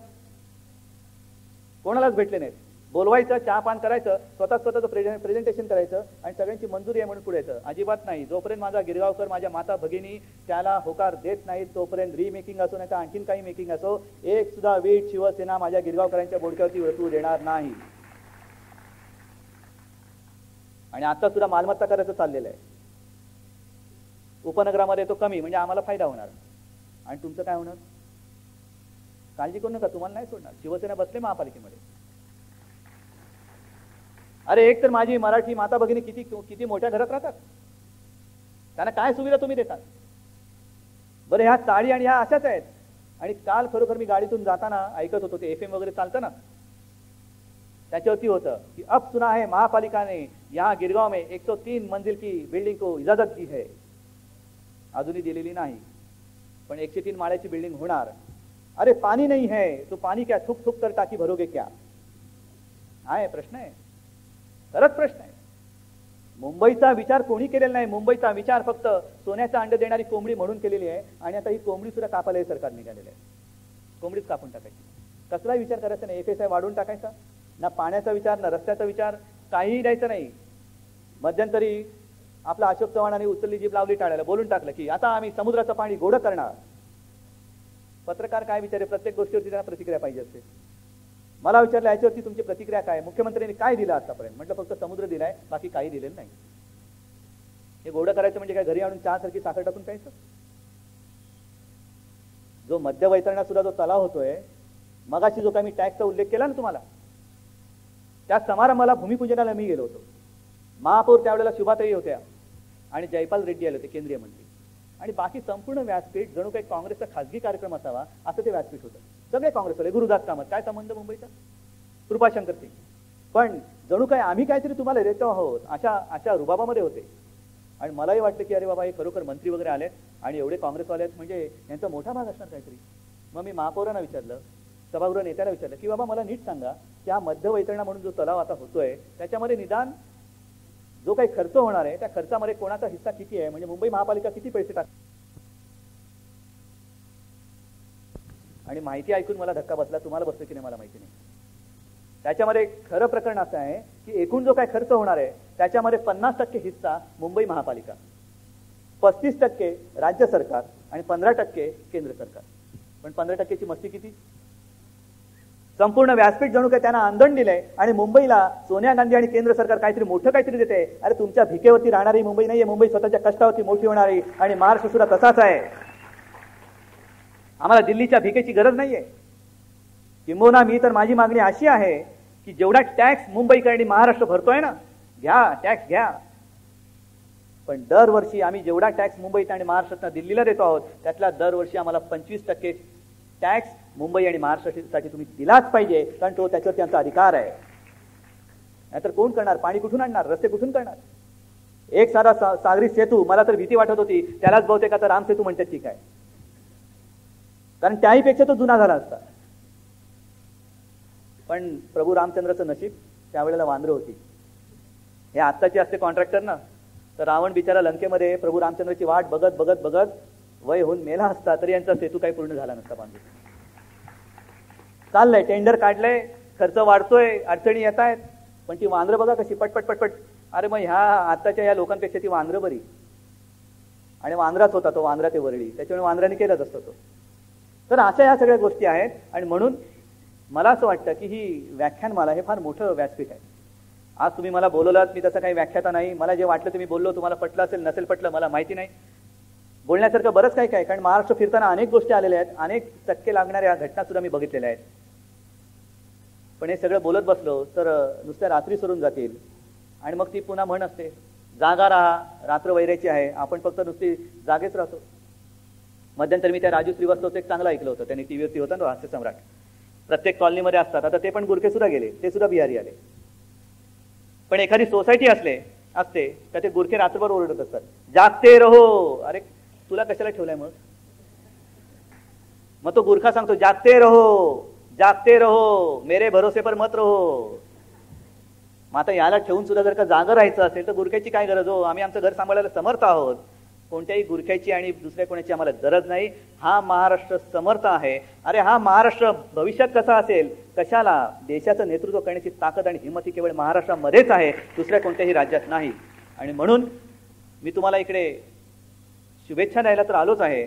कोणालाच भेटले नाहीत. बोलवायचं, चहा पान करायचं, स्वतःचं प्रेझेंटेशन करायचं आणि सगळ्यांची मंजुरी आहे म्हणून पुढे यायचं. अजिबात नाही. जोपर्यंत माझा गिरगावकर, माझ्या माता भगिनी त्याला होकार देत नाहीत तोपर्यंत रिमेकिंग असो नाही तर आणखीन काही मेकिंग असो, एक सुद्धा वीट शिवसेना माझ्या गिरगावकरांच्या बोडक्यावरती वळतू देणार नाही. आणि आता सुद्धा मालमत्ता करायचं चाललेलं आहे. उपनगरामध्ये तो कमी म्हणजे आम्हाला फायदा होणार. आणि तुमचं काय होणार, काळजी करू नका, तुम्हाला नाही सोडणार. शिवसेना बसले महापालिकेमध्ये. अरे एक तर माझी मराठी माता भगिनी किती मोठ्या घरात राहतात, त्यांना काय सुविधा तुम्ही देतात बरं. ह्या चाळी आणि ह्या अशाच आहेत. आणि काल खरोखर मी गाडीतून जाताना ऐकत होतो, ते FM वगैरे चालतं ना, त्याच्यावरती होतं की अब सुना है महापालिका ने यहाँ गिरगांव में 103 मंजिल की बिल्डिंग को इजाजत दी है. अजूनही दिलेली नाही, पण 103 माळ्याची बिल्डिंग होणार. अरे पाणी नहीं है तो पाणी क्या थुक थुक कर टाकी भरोगे क्या, आहे प्रश्न आहे, खरंच प्रश्न आहे. मुंबईचा विचार कोणी केलेला नाही. मुंबईचा विचार फक्त सोन्याचा अंड देणारी कोंबडी म्हणून केलेली आहे. आणि आता ही कोंबडी सुद्धा कापायला हे सरकार निघालेलं आहे. कोंबडीच कापून टाकायची, कसलाही विचार करायचा नाही. FSI वाढवून टाकायचा, ना पाण्याचा विचार ना रस्त्याचा विचार, काहीही द्यायचं नाही. मध्यंतरी आपला अशोक चव्हाणांनी उचलली जीभ लावली टाळायला, बोलून टाकलं की आता आम्ही समुद्राचं पाणी गोडं करणार. पत्रकार काय विचारे, प्रत्येक गोष्टीवरती त्यांना प्रतिक्रिया पाहिजे असते. मला विचारलं याच्यावरती तुमची प्रतिक्रिया काय, मुख्यमंत्र्यांनी काय दिलं आतापर्यंत. म्हटलं फक्त समुद्र दिलाय, बाकी काही दिलेलं नाही. हे गोडं करायचं म्हणजे काय, घरी आणून चहासारखी साखर टाकून प्यायचं. जो मध्य वैतरणा सुद्धा जो तलाव होतोय, मगाशी जो काही मी टॅक्सचा उल्लेख केला ना तुम्हाला, त्या समारंभाला भूमिपूजनाला मी गेलो होतो. महापौर त्यावेळेला शुभाताई होत्या आणि जयपाल रेड्डी आले होते केंद्रीय मंत्री. आणि बाकी संपूर्ण व्यासपीठ जणू काही काँग्रेसचा खासगी कार्यक्रम असावा असं ते व्यासपीठ होतं. सगळे काँग्रेसवाले, गुरुदास कामत, काय संबंध मुंबईचा, कृपाशंकर सिंग, पण जणू काय आम्ही काहीतरी तुम्हाला देतो आहोत अशा रुबाबामध्ये होते. आणि मलाही वाटतं की अरे बाबा हे खरोखर मंत्री वगैरे आलेत आणि एवढे काँग्रेसवाले आहेत म्हणजे यांचा मोठा भाग असणार काहीतरी. मग मी महापौरांना विचारलं, सभागृह नेत्याला विचारलं की बाबा मला नीट सांगा की हा मध्य वैतरणा म्हणून जो तलाव आता होतोय त्याच्यामध्ये निदान जो काही खर्च होणार आहे त्या खर्चामध्ये कोणाचा हिस्सा किती आहे, म्हणजे मुंबई महापालिका किती पैसे टाक. आणि माहिती ऐकून मला धक्का बसला, तुम्हाला बसतो की नाही मला माहिती नाही. त्याच्यामध्ये खरं प्रकरण असं आहे की एकूण जो काही खर्च होणार आहे त्याच्यामध्ये 50% हिस्सा मुंबई महापालिका, 35% राज्य सरकार आणि 15% केंद्र सरकार. पण 15%ची मस्ती किती, संपूर्ण व्यासपीठ जणू काय त्यांना आंदण दिलंय. आणि मुंबईला सोनिया गांधी आणि केंद्र सरकार काहीतरी मोठं काहीतरी देते. अरे तुमच्या भिकेवरती राहणारी मुंबई नाहीये, मुंबई स्वतःच्या कष्टावरती मोठी होणारी. आणि महाराष्ट्र सुद्धा तसाच आहे. आम्हाला दिल्लीच्या भिकेची गरज नाहीये. किंबहुना मी तर माझी मागणी अशी आहे की जेवढा टॅक्स मुंबईकर आणि महाराष्ट्र भरतोय ना, घ्या टॅक्स घ्या, पण दरवर्षी आम्ही जेवढा टॅक्स मुंबईत आणि महाराष्ट्रात दिल्लीला देतो आहोत त्यातला दरवर्षी आम्हाला 25% टॅक्स मुंबई आणि महाराष्ट्रासाठी तुम्ही दिलाच पाहिजे, कारण तो त्याच्यावर त्यांचा अधिकार आहे. नाहीतर कोण करणार, पाणी कुठून आणणार, रस्ते कुठून करणार. एक साधा सागरी सेतू मला तर भीती वाटत होती, त्यालाच बहुतेक आता राम सेतू म्हणतात ठीक आहे, कारण त्याही पेक्षा तो जुना झाला असता. पण प्रभू रामचंद्राचं नशीब त्यावेळेला वांद्र होती. हे आत्ताचे असते कॉन्ट्रॅक्टर ना, तर रावण बिचारा लंकेमध्ये प्रभू रामचंद्राची वाट बघत बघत बघत वय होऊन मेला असता तरी यांचा सेतू काही पूर्ण झाला नसता बांधून. चाललंय, टेंडर काढलंय, खर्च वाढतोय, अडचणी येत आहेत, पण ती वांद्र बघा कशी पटपट पटपट. अरे मग ह्या आताच्या या लोकांपेक्षा ती वांद्र बरी. आणि वांद्राच होता तो, वांद्रा ते वरळी, त्याच्यामुळे वांद्राने केलाच असतो तो. तर अशा ह्या सगळ्या गोष्टी आहेत. आणि म्हणून मला असं वाटतं की ही व्याख्यानमाला हे फार मोठं व्यासपीठ आहे. आज तुम्ही मला बोलवलात, मी तसं काही व्याख्याता नाही, मला जे वाटलं तुम्ही बोललो, तुम्हाला पटलं असेल नसेल पटलं मला माहिती नाही. बोलण्यासारखं बरंच काही काय, कारण महाराष्ट्र फिरताना अनेक गोष्टी आलेल्या आहेत, अनेक चटके लागणाऱ्या घटना सुद्धा मी बघितलेल्या आहेत. पण हे सगळं बोलत बसलो तर नुसत्या रात्री सरून जातील. आणि मग ती पुन्हा म्हण असते, जागा राहा, रात्र वैरायची आहे, आपण फक्त नुसती जागेच राहतो. मध्यंतर मी त्या राजू श्रीवास्तवचं एक चांगलं ऐकलं होतं, त्यांनी टीव्हीवरती होता ना हास्य सम्राट, प्रत्येक कॉलनीमध्ये असतात. आता ते पण गुरखे सुद्धा गेले, ते सुद्धा बिहारी आले. पण एखादी सोसायटी असते का ते गुरखे रात्रभर ओरडत असतात, जागते रहो. अरे तुला कशाला ठेवलंय मग तो गुरखा सांगतो, जागते रहो, जागते रहो, मेरे भरोसे पर मत रहो. मग आता याला ठेवून सुद्धा जर का जागा राहायचं असेल तर गुरख्याची काय गरज हो, आम्ही आमचं घर सांभाळायला समर्थ आहोत. कोणत्याही गुरख्याची आणि दुसऱ्या कोणाची आम्हाला गरज नाही. हा महाराष्ट्र समर्थ आहे. अरे हा महाराष्ट्र भविष्यात कसा असेल, कशाला, देशाचं नेतृत्व करण्याची ताकद आणि हिंमत ही केवळ महाराष्ट्रामध्येच आहे, दुसऱ्या कोणत्याही राज्यात नाही. आणि म्हणून मी तुम्हाला इकडे शुभेच्छा द्यायला तर आलोच आहे,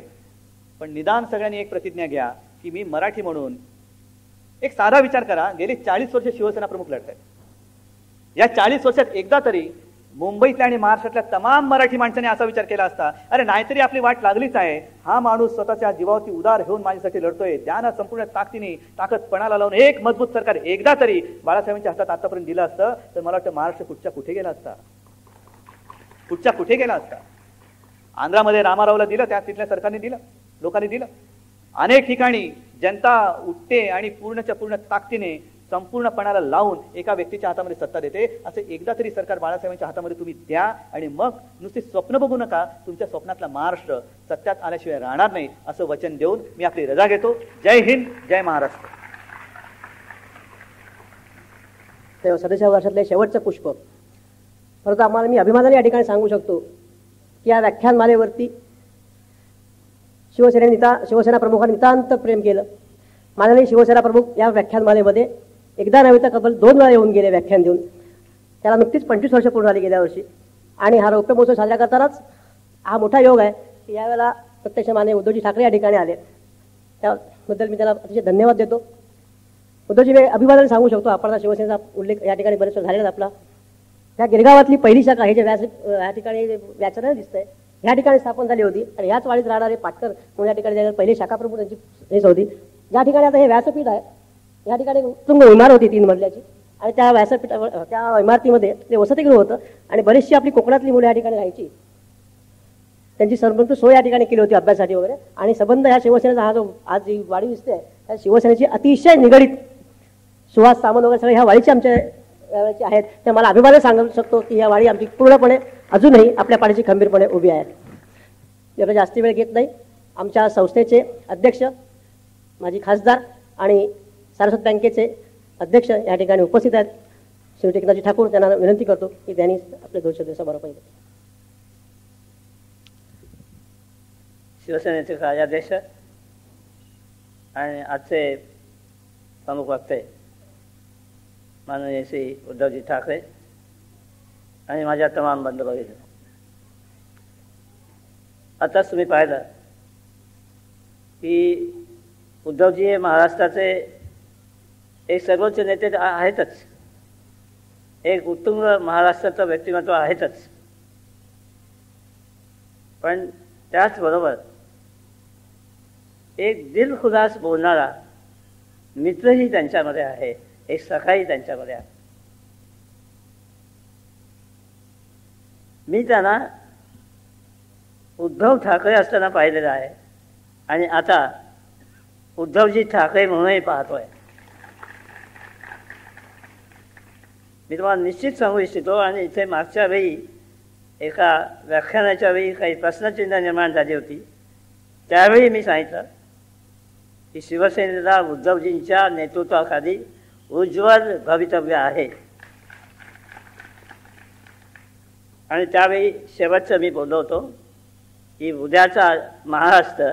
पण निदान सगळ्यांनी एक प्रतिज्ञा घ्या की मी मराठी म्हणून एक साधा विचार करा. गेली 40 वर्ष शिवसेना प्रमुख लढत आहेत. या 40 वर्षात एकदा तरी मुंबईतल्या आणि महाराष्ट्रातल्या तमाम मराठी माणसांनी असा विचार केला असता, अरे नाहीतरी आपली वाट लागलीच आहे, हा माणूस स्वतःच्या जीवावरती उदार घेऊन माझ्यासाठी लढतोय, त्यांना संपूर्ण ताकद पणाला लावून एक मजबूत सरकार एकदा तरी बाळासाहेबांच्या हातात आतापर्यंत दिलं असतं, तर मला वाटतं महाराष्ट्र कुठे गेला असता. आंध्रामध्ये रामारावला दिलं, त्या तिथल्या सरकारने दिलं, लोकांनी दिलं. अनेक ठिकाणी जनता उठते आणि पूर्णच्या पूर्ण ताकदीने संपूर्णपणाला लावून एका व्यक्तीच्या हातामध्ये सत्ता देते. असं एकदा तरी सरकार बाळासाहेबांच्या हातामध्ये तुम्ही द्या. आणि मग नुसती स्वप्न बघू नका, तुमच्या स्वप्नातला महाराष्ट्र सत्यात आल्याशिवाय राहणार नाही, असं वचन देऊन मी आपली रजा घेतो. जय हिंद, जय महाराष्ट्र. तेव्हा 37 वर्षातले शेवटचं पुष्प. परंतु आम्हाला मी अभिमानाने या ठिकाणी सांगू शकतो की या व्याख्यानमालेवरती शिवसेना प्रमुखांनी नितांत प्रेम केलं. माननीय शिवसेना प्रमुख या व्याख्यानमालेमध्ये एकदा नव्हे तर तब्बल 2 वेळा येऊन गेले व्याख्यान देऊन. त्याला नुकतीच 25 वर्ष पूर्ण झाली गेल्या वर्षी. आणि हा रौप्य महोत्सव साजरा करतानाच हा मोठा योग आहे की यावेळेला प्रत्यक्ष माननीय उद्धवजी ठाकरे या ठिकाणी आले. त्याबद्दल मी त्याला अतिशय धन्यवाद देतो. उद्धवजी, मी अभिमानाने सांगू शकतो, आपण शिवसेनेचा उल्लेख या ठिकाणी बरेच झालेला आपला. त्या गिरगावातली पहिली शाखा हे जे या ठिकाणी व्याख्यान दिसतंय, ह्या ठिकाणी स्थापन झाली होती. आणि ह्याच वाडीत राहणारे पाटकर म्हणून या ठिकाणी पहिली शाखा प्रमुख त्यांची हेच होती. ज्या ठिकाणी आता हे व्यासपीठ आहे, या ठिकाणी उत्तुंग इमारत होती 3 मजल्याची. आणि त्या व्यासपीठावर, त्या इमारतीमध्ये ते वसतिगृह होतं. आणि बरीचशी आपली कोकणातली मुलं या ठिकाणी राहायची. त्यांची सर्वत्र सोय या ठिकाणी केली होती अभ्यासासाठी वगैरे. आणि संबंध ह्या शिवसेनेचा हा जो आज जी वाडी दिसते, त्या शिवसेनेची अतिशय निगडीत सुहास सामंत वगैरे सगळे ह्या वाडीचे आमच्या यावेळेचे आहेत. ते मला अभिमानाने सांगू शकतो की ह्या वाडी आमची पूर्णपणे अजूनही आपल्या पाठीशी खंबीरपणे उभी आहे. एवढं जास्ती वेळ घेत नाही. आमच्या संस्थेचे अध्यक्ष, माजी खासदार आणि सारस्वत बँकेचे अध्यक्ष या ठिकाणी उपस्थित आहेत, श्रीमती एकनाथजी ठाकूर. त्यांना विनंती करतो की त्यांनी आपले 2 शब्द समोर पाहिजे. शिवसेनेचे कार्याध्यक्ष आणि आजचे प्रमुख वक्ते माननीय श्री उद्धवजी ठाकरे आणि माझ्या तमाम बंधू भगिनी, आताच तुम्ही पाहिलं की उद्धवजी हे महाराष्ट्राचे एक सर्वोच्च नेते आहेतच, एक उत्तुंग महाराष्ट्राचं व्यक्तिमत्व आहेतच, पण त्याचबरोबर एक दिलखुलास बोलणारा मित्रही त्यांच्यामध्ये आहे, एक सखाही त्यांच्यामध्ये आहे. मी त्यांना उद्धव ठाकरे असताना पाहिलेलं आहे आणि आता उद्धवजी ठाकरे म्हणूनही पाहतोय. मी तुम्हाला निश्चित सांगू इच्छितो, आणि इथे मागच्या वेळी एका व्याख्यानाच्या वेळी काही प्रश्नचिन्ह निर्माण झाली होती, त्यावेळी मी सांगितलं की शिवसेनेला उद्धवजींच्या नेतृत्वाखाली उज्ज्वल भवितव्य आहे. आणि त्यावेळी शेवटचं मी बोललो होतो की उद्याचा महाराष्ट्र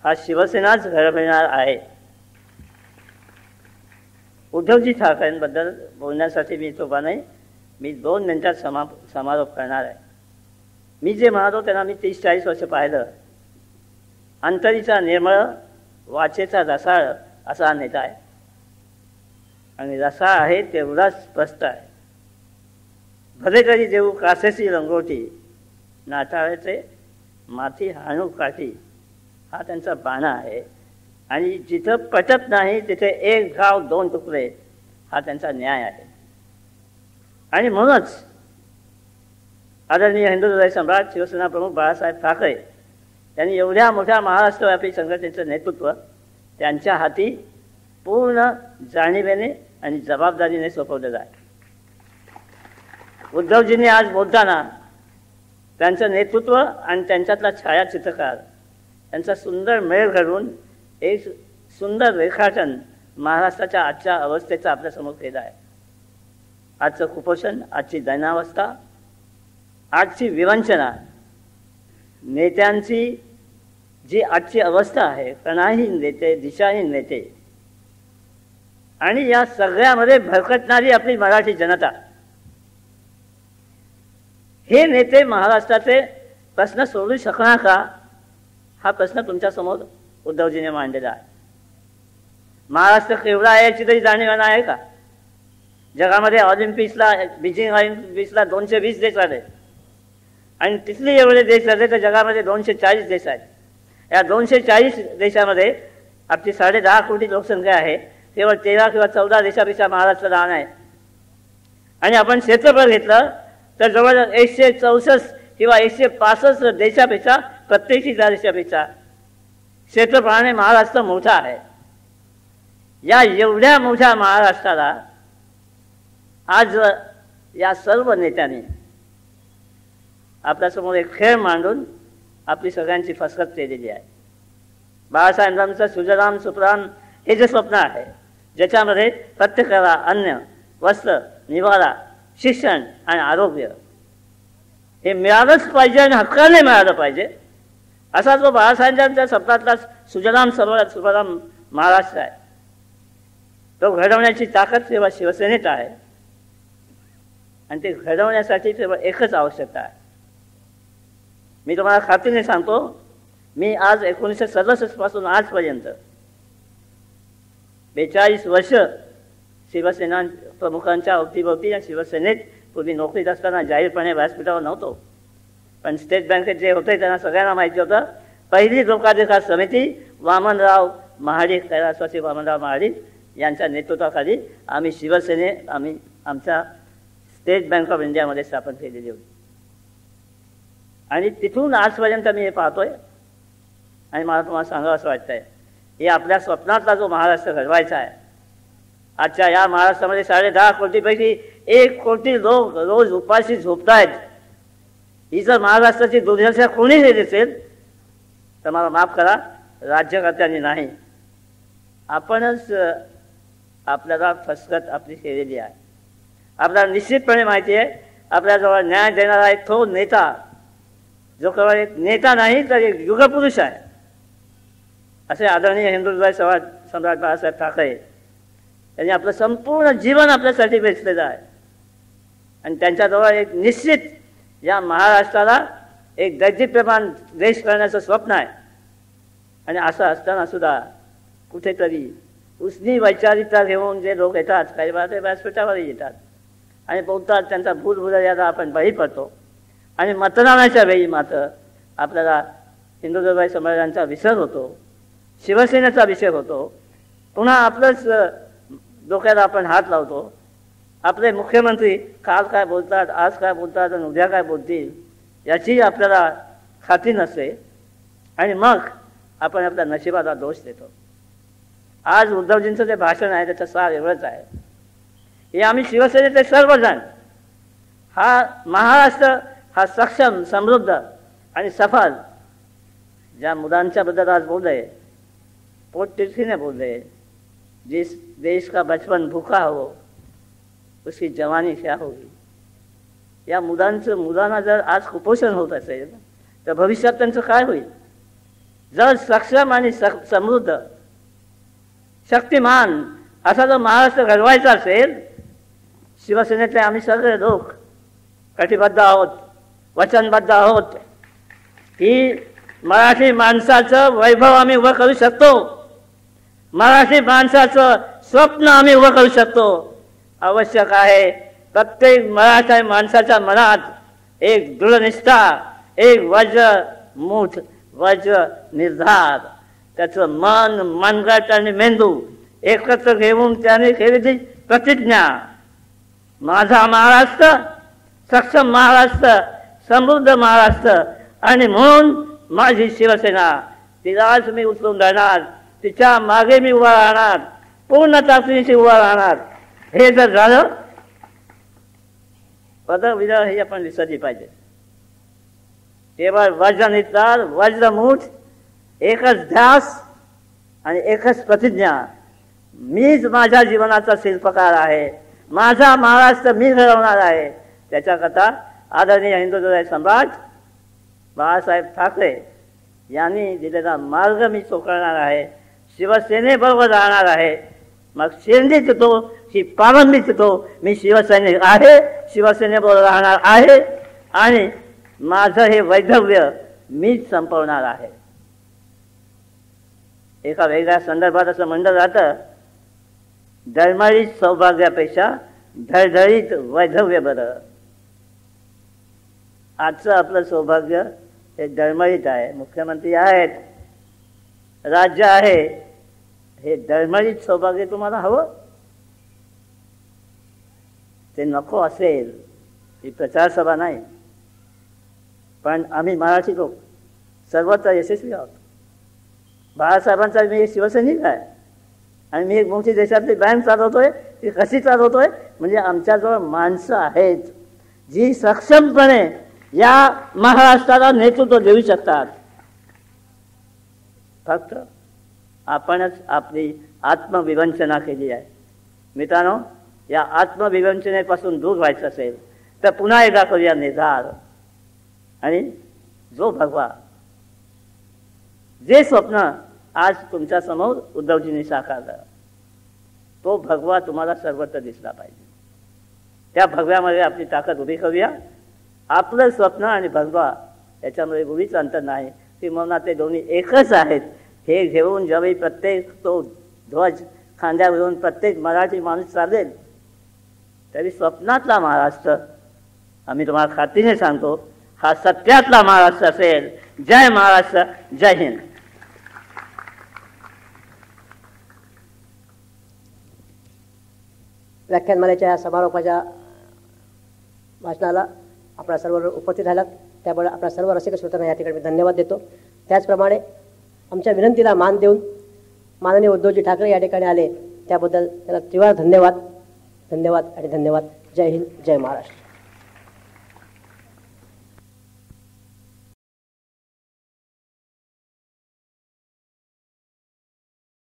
हा शिवसेनाच घडविणार आहे. उद्धवजी ठाकरेंबद्दल बोलण्यासाठी मी सोपा नाही. मी 2 मिनिटात समारोप करणार आहे. मी जे म्हणालो त्यांना मी 30-40 वर्ष पाहिलं. अंतरीचा निर्मळ, वाचेचा रसाळ असा हा नेता आहे. आणि रसाळ आहे तेवढाच स्पष्ट आहे. भले तरी देऊ कासेची रंगोटी, नाठाळ्याचे माथी हाणू काठी, हा त्यांचा बाणा आहे. आणि जिथं पटत नाही तिथे 1 घाव 2 तुकडे, हा त्यांचा न्याय आहे. आणि म्हणूनच आदरणीय हिंदू हृदय सम्राट शिवसेना प्रमुख बाळासाहेब ठाकरे यांनी एवढ्या मोठ्या महाराष्ट्रव्यापी संघटनेचं नेतृत्व त्यांच्या हाती पूर्ण जाणीवेने आणि जबाबदारीने सोपवलेलं आहे. उद्धवजींनी आज बोलताना त्यांचं नेतृत्व आणि त्यांच्यातला छायाचित्रकार यांचा सुंदर मेळ घडवून एक सुंदर रेखाटन महाराष्ट्राच्या आजच्या अवस्थेचं आपल्यासमोर केलं आहे. आजचं कुपोषण, आजची दैनावस्था, आजची विवंचना, नेत्यांची जी आजची अवस्था आहे, कणाहीन नेते, दिशाहीन नेते, आणि या सगळ्यामध्ये भरकटणारी आपली मराठी जनता, हे नेते महाराष्ट्राचे प्रश्न सोडू शकणार का, हा प्रश्न तुमच्यासमोर उद्धवजीने मांडलेला आहे. महाराष्ट्र केवढा आहे याची तरी जाणीव आहे का? जगामध्ये ऑलिम्पिक्सला, बीजिंग ऑलिम्पिक्सला 220 देश आले आणि तिथले एवढे देश आले तर जगामध्ये 240 देश आहेत. या 240 देशामध्ये आपली 10.5 कोटी लोकसंख्या आहे. केवळ 13 किंवा 14 देशापेक्षा महाराष्ट्र लहान आहे. आणि आपण क्षेत्रफळ घेतलं तर जवळ 164 किंवा 165 देशापेक्षा, प्रत्येकी देशापेक्षा क्षेत्रफळाने महाराष्ट्र मोठा आहे. या एवढ्या मोठ्या महाराष्ट्राला आज या सर्व नेत्यांनी आपल्यासमोर एक खेळ मांडून आपली सगळ्यांची फसगत केलेली आहे. बाळासाहेबांचं सुजलाम सुफलाम हे जे स्वप्न आहे, ज्याच्यामध्ये प्रत्येकाला अन्न, वस्त्र, निवारा, शिक्षण आणि आरोग्य हे मिळालंच पाहिजे आणि हक्काने मिळालं पाहिजे, असा जो बाळासाहेबांच्या स्वप्नातला सुजलाम सुफलाम महाराष्ट्र आहे, तो घडवण्याची ताकद केवळ शिवसेनेत आहे. आणि ते घडवण्यासाठी केवळ एकच आवश्यकता आहे. मी तुम्हाला खात्रीने सांगतो, मी आज 1967 पासून आजपर्यंत 42 वर्ष शिवसेना प्रमुखांच्या अवतीभोवती आणि शिवसेनेत पूर्वी नोकरीत असताना जाहीरपणे व्यासपीठावर नव्हतो, पण स्टेट बँकेत जे होते त्यांना सगळ्यांना माहिती होतं. पहिली लोकाधिकार समिती वामनराव महाडिक, कैलासवासी वामनराव महाडिक यांच्या नेतृत्वाखाली आम्ही आमच्या स्टेट बँक ऑफ इंडियामध्ये स्थापन केलेली होती. आणि तिथून आजपर्यंत मी हे पाहतोय आणि मला तुम्हाला सांगावं असं वाटतंय, हे आपल्या स्वप्नातला जो महाराष्ट्र घडवायचा आहे, आजच्या या महाराष्ट्रामध्ये 10.5 कोटीपैकी 1 कोटी लोक रोज उपाशी झोपतायत. ही जर महाराष्ट्राची दुर्दशा कोणी हे दिसेल तर मला माफ करा, राज्यकर्त्यांनी नाही, आपणच आपल्याला फसगत आपली केलेली आहे. आपल्याला निश्चितपणे माहिती आहे, आपल्याजवळ न्याय देणारा एक तो नेता, जो केवळ एक नेता नाही तर एक युगपुरुष आहे, असे आदरणीय हिंदू हृदय सम्राट बाळासाहेब ठाकरे यांनी आपलं संपूर्ण जीवन आपल्यासाठी वेचलेलं आहे. आणि त्यांच्याजवळ एक निश्चित या महाराष्ट्राला एक दैदिप्यमान देश करण्याचं स्वप्न आहे. आणि असं असताना सुद्धा कुठेतरी उसनी वैचारिकता घेऊन जे लोक येतात, काही वेळा ते व्यासपीठावरही येतात आणि बोलतात, त्यांचा भूलभुलैयाला आपण बळी पडतो. आणि मतदानाच्या वेळी मात्र आपल्याला हिंदू हृदय सम्राटांचा विसर होतो, शिवसेनेचा विषय होतो. पुन्हा आपलंच डोक्याला आपण हात लावतो. आपले मुख्यमंत्री काल काय बोलतात, आज काय बोलतात आणि उद्या काय बोलतील याची आपल्याला खात्री नसते. आणि मग आपण आपल्या नशिबाला दोष देतो. आज उद्धवजींचं जे भाषण आहे त्याचं सार एवढंच आहे, हे आम्ही शिवसेनेचे सर्वजण हा महाराष्ट्र हा सक्षम, समृद्ध आणि सफल, ज्या मुलांच्या बद्दल आज बोलले, पोटतिडकीने बोलले, जिस देश का बचपन भूखा हो उसकी जवानी क्या होगी, या मुलांना जर आज कुपोषण होत असेल, तर भविष्यात त्यांचं काय होईल? जर सक्षम आणि समृद्ध शक्तिमान असा जर महाराष्ट्र घडवायचा असेल, शिवसेनेतले आम्ही सगळे लोक कटिबद्ध आहोत, वचनबद्ध आहोत की मराठी माणसाचं वैभव आम्ही उभं करू शकतो, मराठी माणसाचं स्वप्न आम्ही उभं करू शकतो. आवश्यक आहे प्रत्येक मराठी माणसाच्या मनात एक दृढनिष्ठा, एक वज्रमूठ, वज्र निर्धार, त्याचं मन, मनगट आणि मेंदू एकत्र घेऊन त्याने केलेली प्रतिज्ञा, माझा महाराष्ट्र, सक्षम महाराष्ट्र, समृद्ध महाराष्ट्र, आणि म्हणून माझी शिवसेना, तिलाच मी उचलून धरणार, तिच्या मागे मी उभा राहणार, पूर्ण ताकदीशी उभा राहणार. हे जर झालं, पदविरह हे आपण विसरली पाहिजे. केवळ वज्रनिर्धार, वज्रमूठ, एकच ध्यास आणि एकच प्रतिज्ञा, मीच माझ्या जीवनाचा शिल्पकार आहे, माझा महाराष्ट्र मी घडवणार आहे. त्याच्याकरता आदरणीय हिंदुत्वचे सम्राट बाळासाहेब ठाकरे यांनी दिलेला मार्ग मी चोखणार आहे, शिवसेनेबरोबर राहणार आहे. मग शेंडीच तो की पारंबीच तो, मी शिवसैनिक आहे, शिवसेनेबरोबर राहणार आहे आणि माझं हे वैधव्य मीच संपवणार आहे. एका वेगळ्या संदर्भात असं म्हणलं जातं, डळमळीत सौभाग्यापेक्षा धडधडीत वैधव्य बरं. आजचं आपलं सौभाग्य हे डळमळीत आहे, मुख्यमंत्री आहेत, राज्य आहे. हे डळमळीत सौभाग्य तुम्हाला हवं? ते नको असेल, ही प्रचारसभा नाही, पण आम्ही मराठी लोक सर्वत्र यशस्वी आहोत. बाळासाहेबांचा मी एक शिवसैनिक आहे आणि मी एक मोठी देशातली बँक चालवतोय. ती कशी चालवतोय? म्हणजे आमच्याजवळ माणसं आहेत जी सक्षमपणे या महाराष्ट्राला नेतृत्व देऊ शकतात. फक्त आपणच आपली आत्मविवंचना केली आहे. मित्रांनो, या आत्मविवंचनेपासून दूर व्हायचं असेल तर पुन्हा एकदा करूया निर्धार, आणि जो भगवा, जे स्वप्न आज तुमच्या समोर उद्धवजींनी साकारलं, तो भगवा तुम्हाला सर्वत्र दिसला पाहिजे. त्या भगव्यामध्ये आपली ताकद उभी करूया. आपलं स्वप्न आणि भगवा याच्यामध्ये उभीच अंतर नाही, की म्हणून ते दोन्ही एकच आहेत. हे घेऊन ज्यावेळी प्रत्येक तो ध्वज खांद्यावर घेऊन प्रत्येक मराठी माणूस चालेल, तरी स्वप्नातला महाराष्ट्र, आम्ही तुम्हाला खात्रीने सांगतो, हा सत्यातला महाराष्ट्र असेल. जय महाराष्ट्र, जय हिंद. व्याख्यानमालेच्या या समारोपाच्या भाषणाला आपल्या सर्व उपस्थित राहिलात, त्यामुळे आपल्या सर्व रसिक श्रोत्यांना या ठिकाणी मी धन्यवाद देतो. त्याचप्रमाणे आमच्या विनंतीला मान देऊन माननीय उद्धवजी ठाकरे या ठिकाणी आले, त्याबद्दल त्याला तीव्र धन्यवाद, धन्यवाद आणि धन्यवाद. जय हिंद, जय महाराष्ट्र.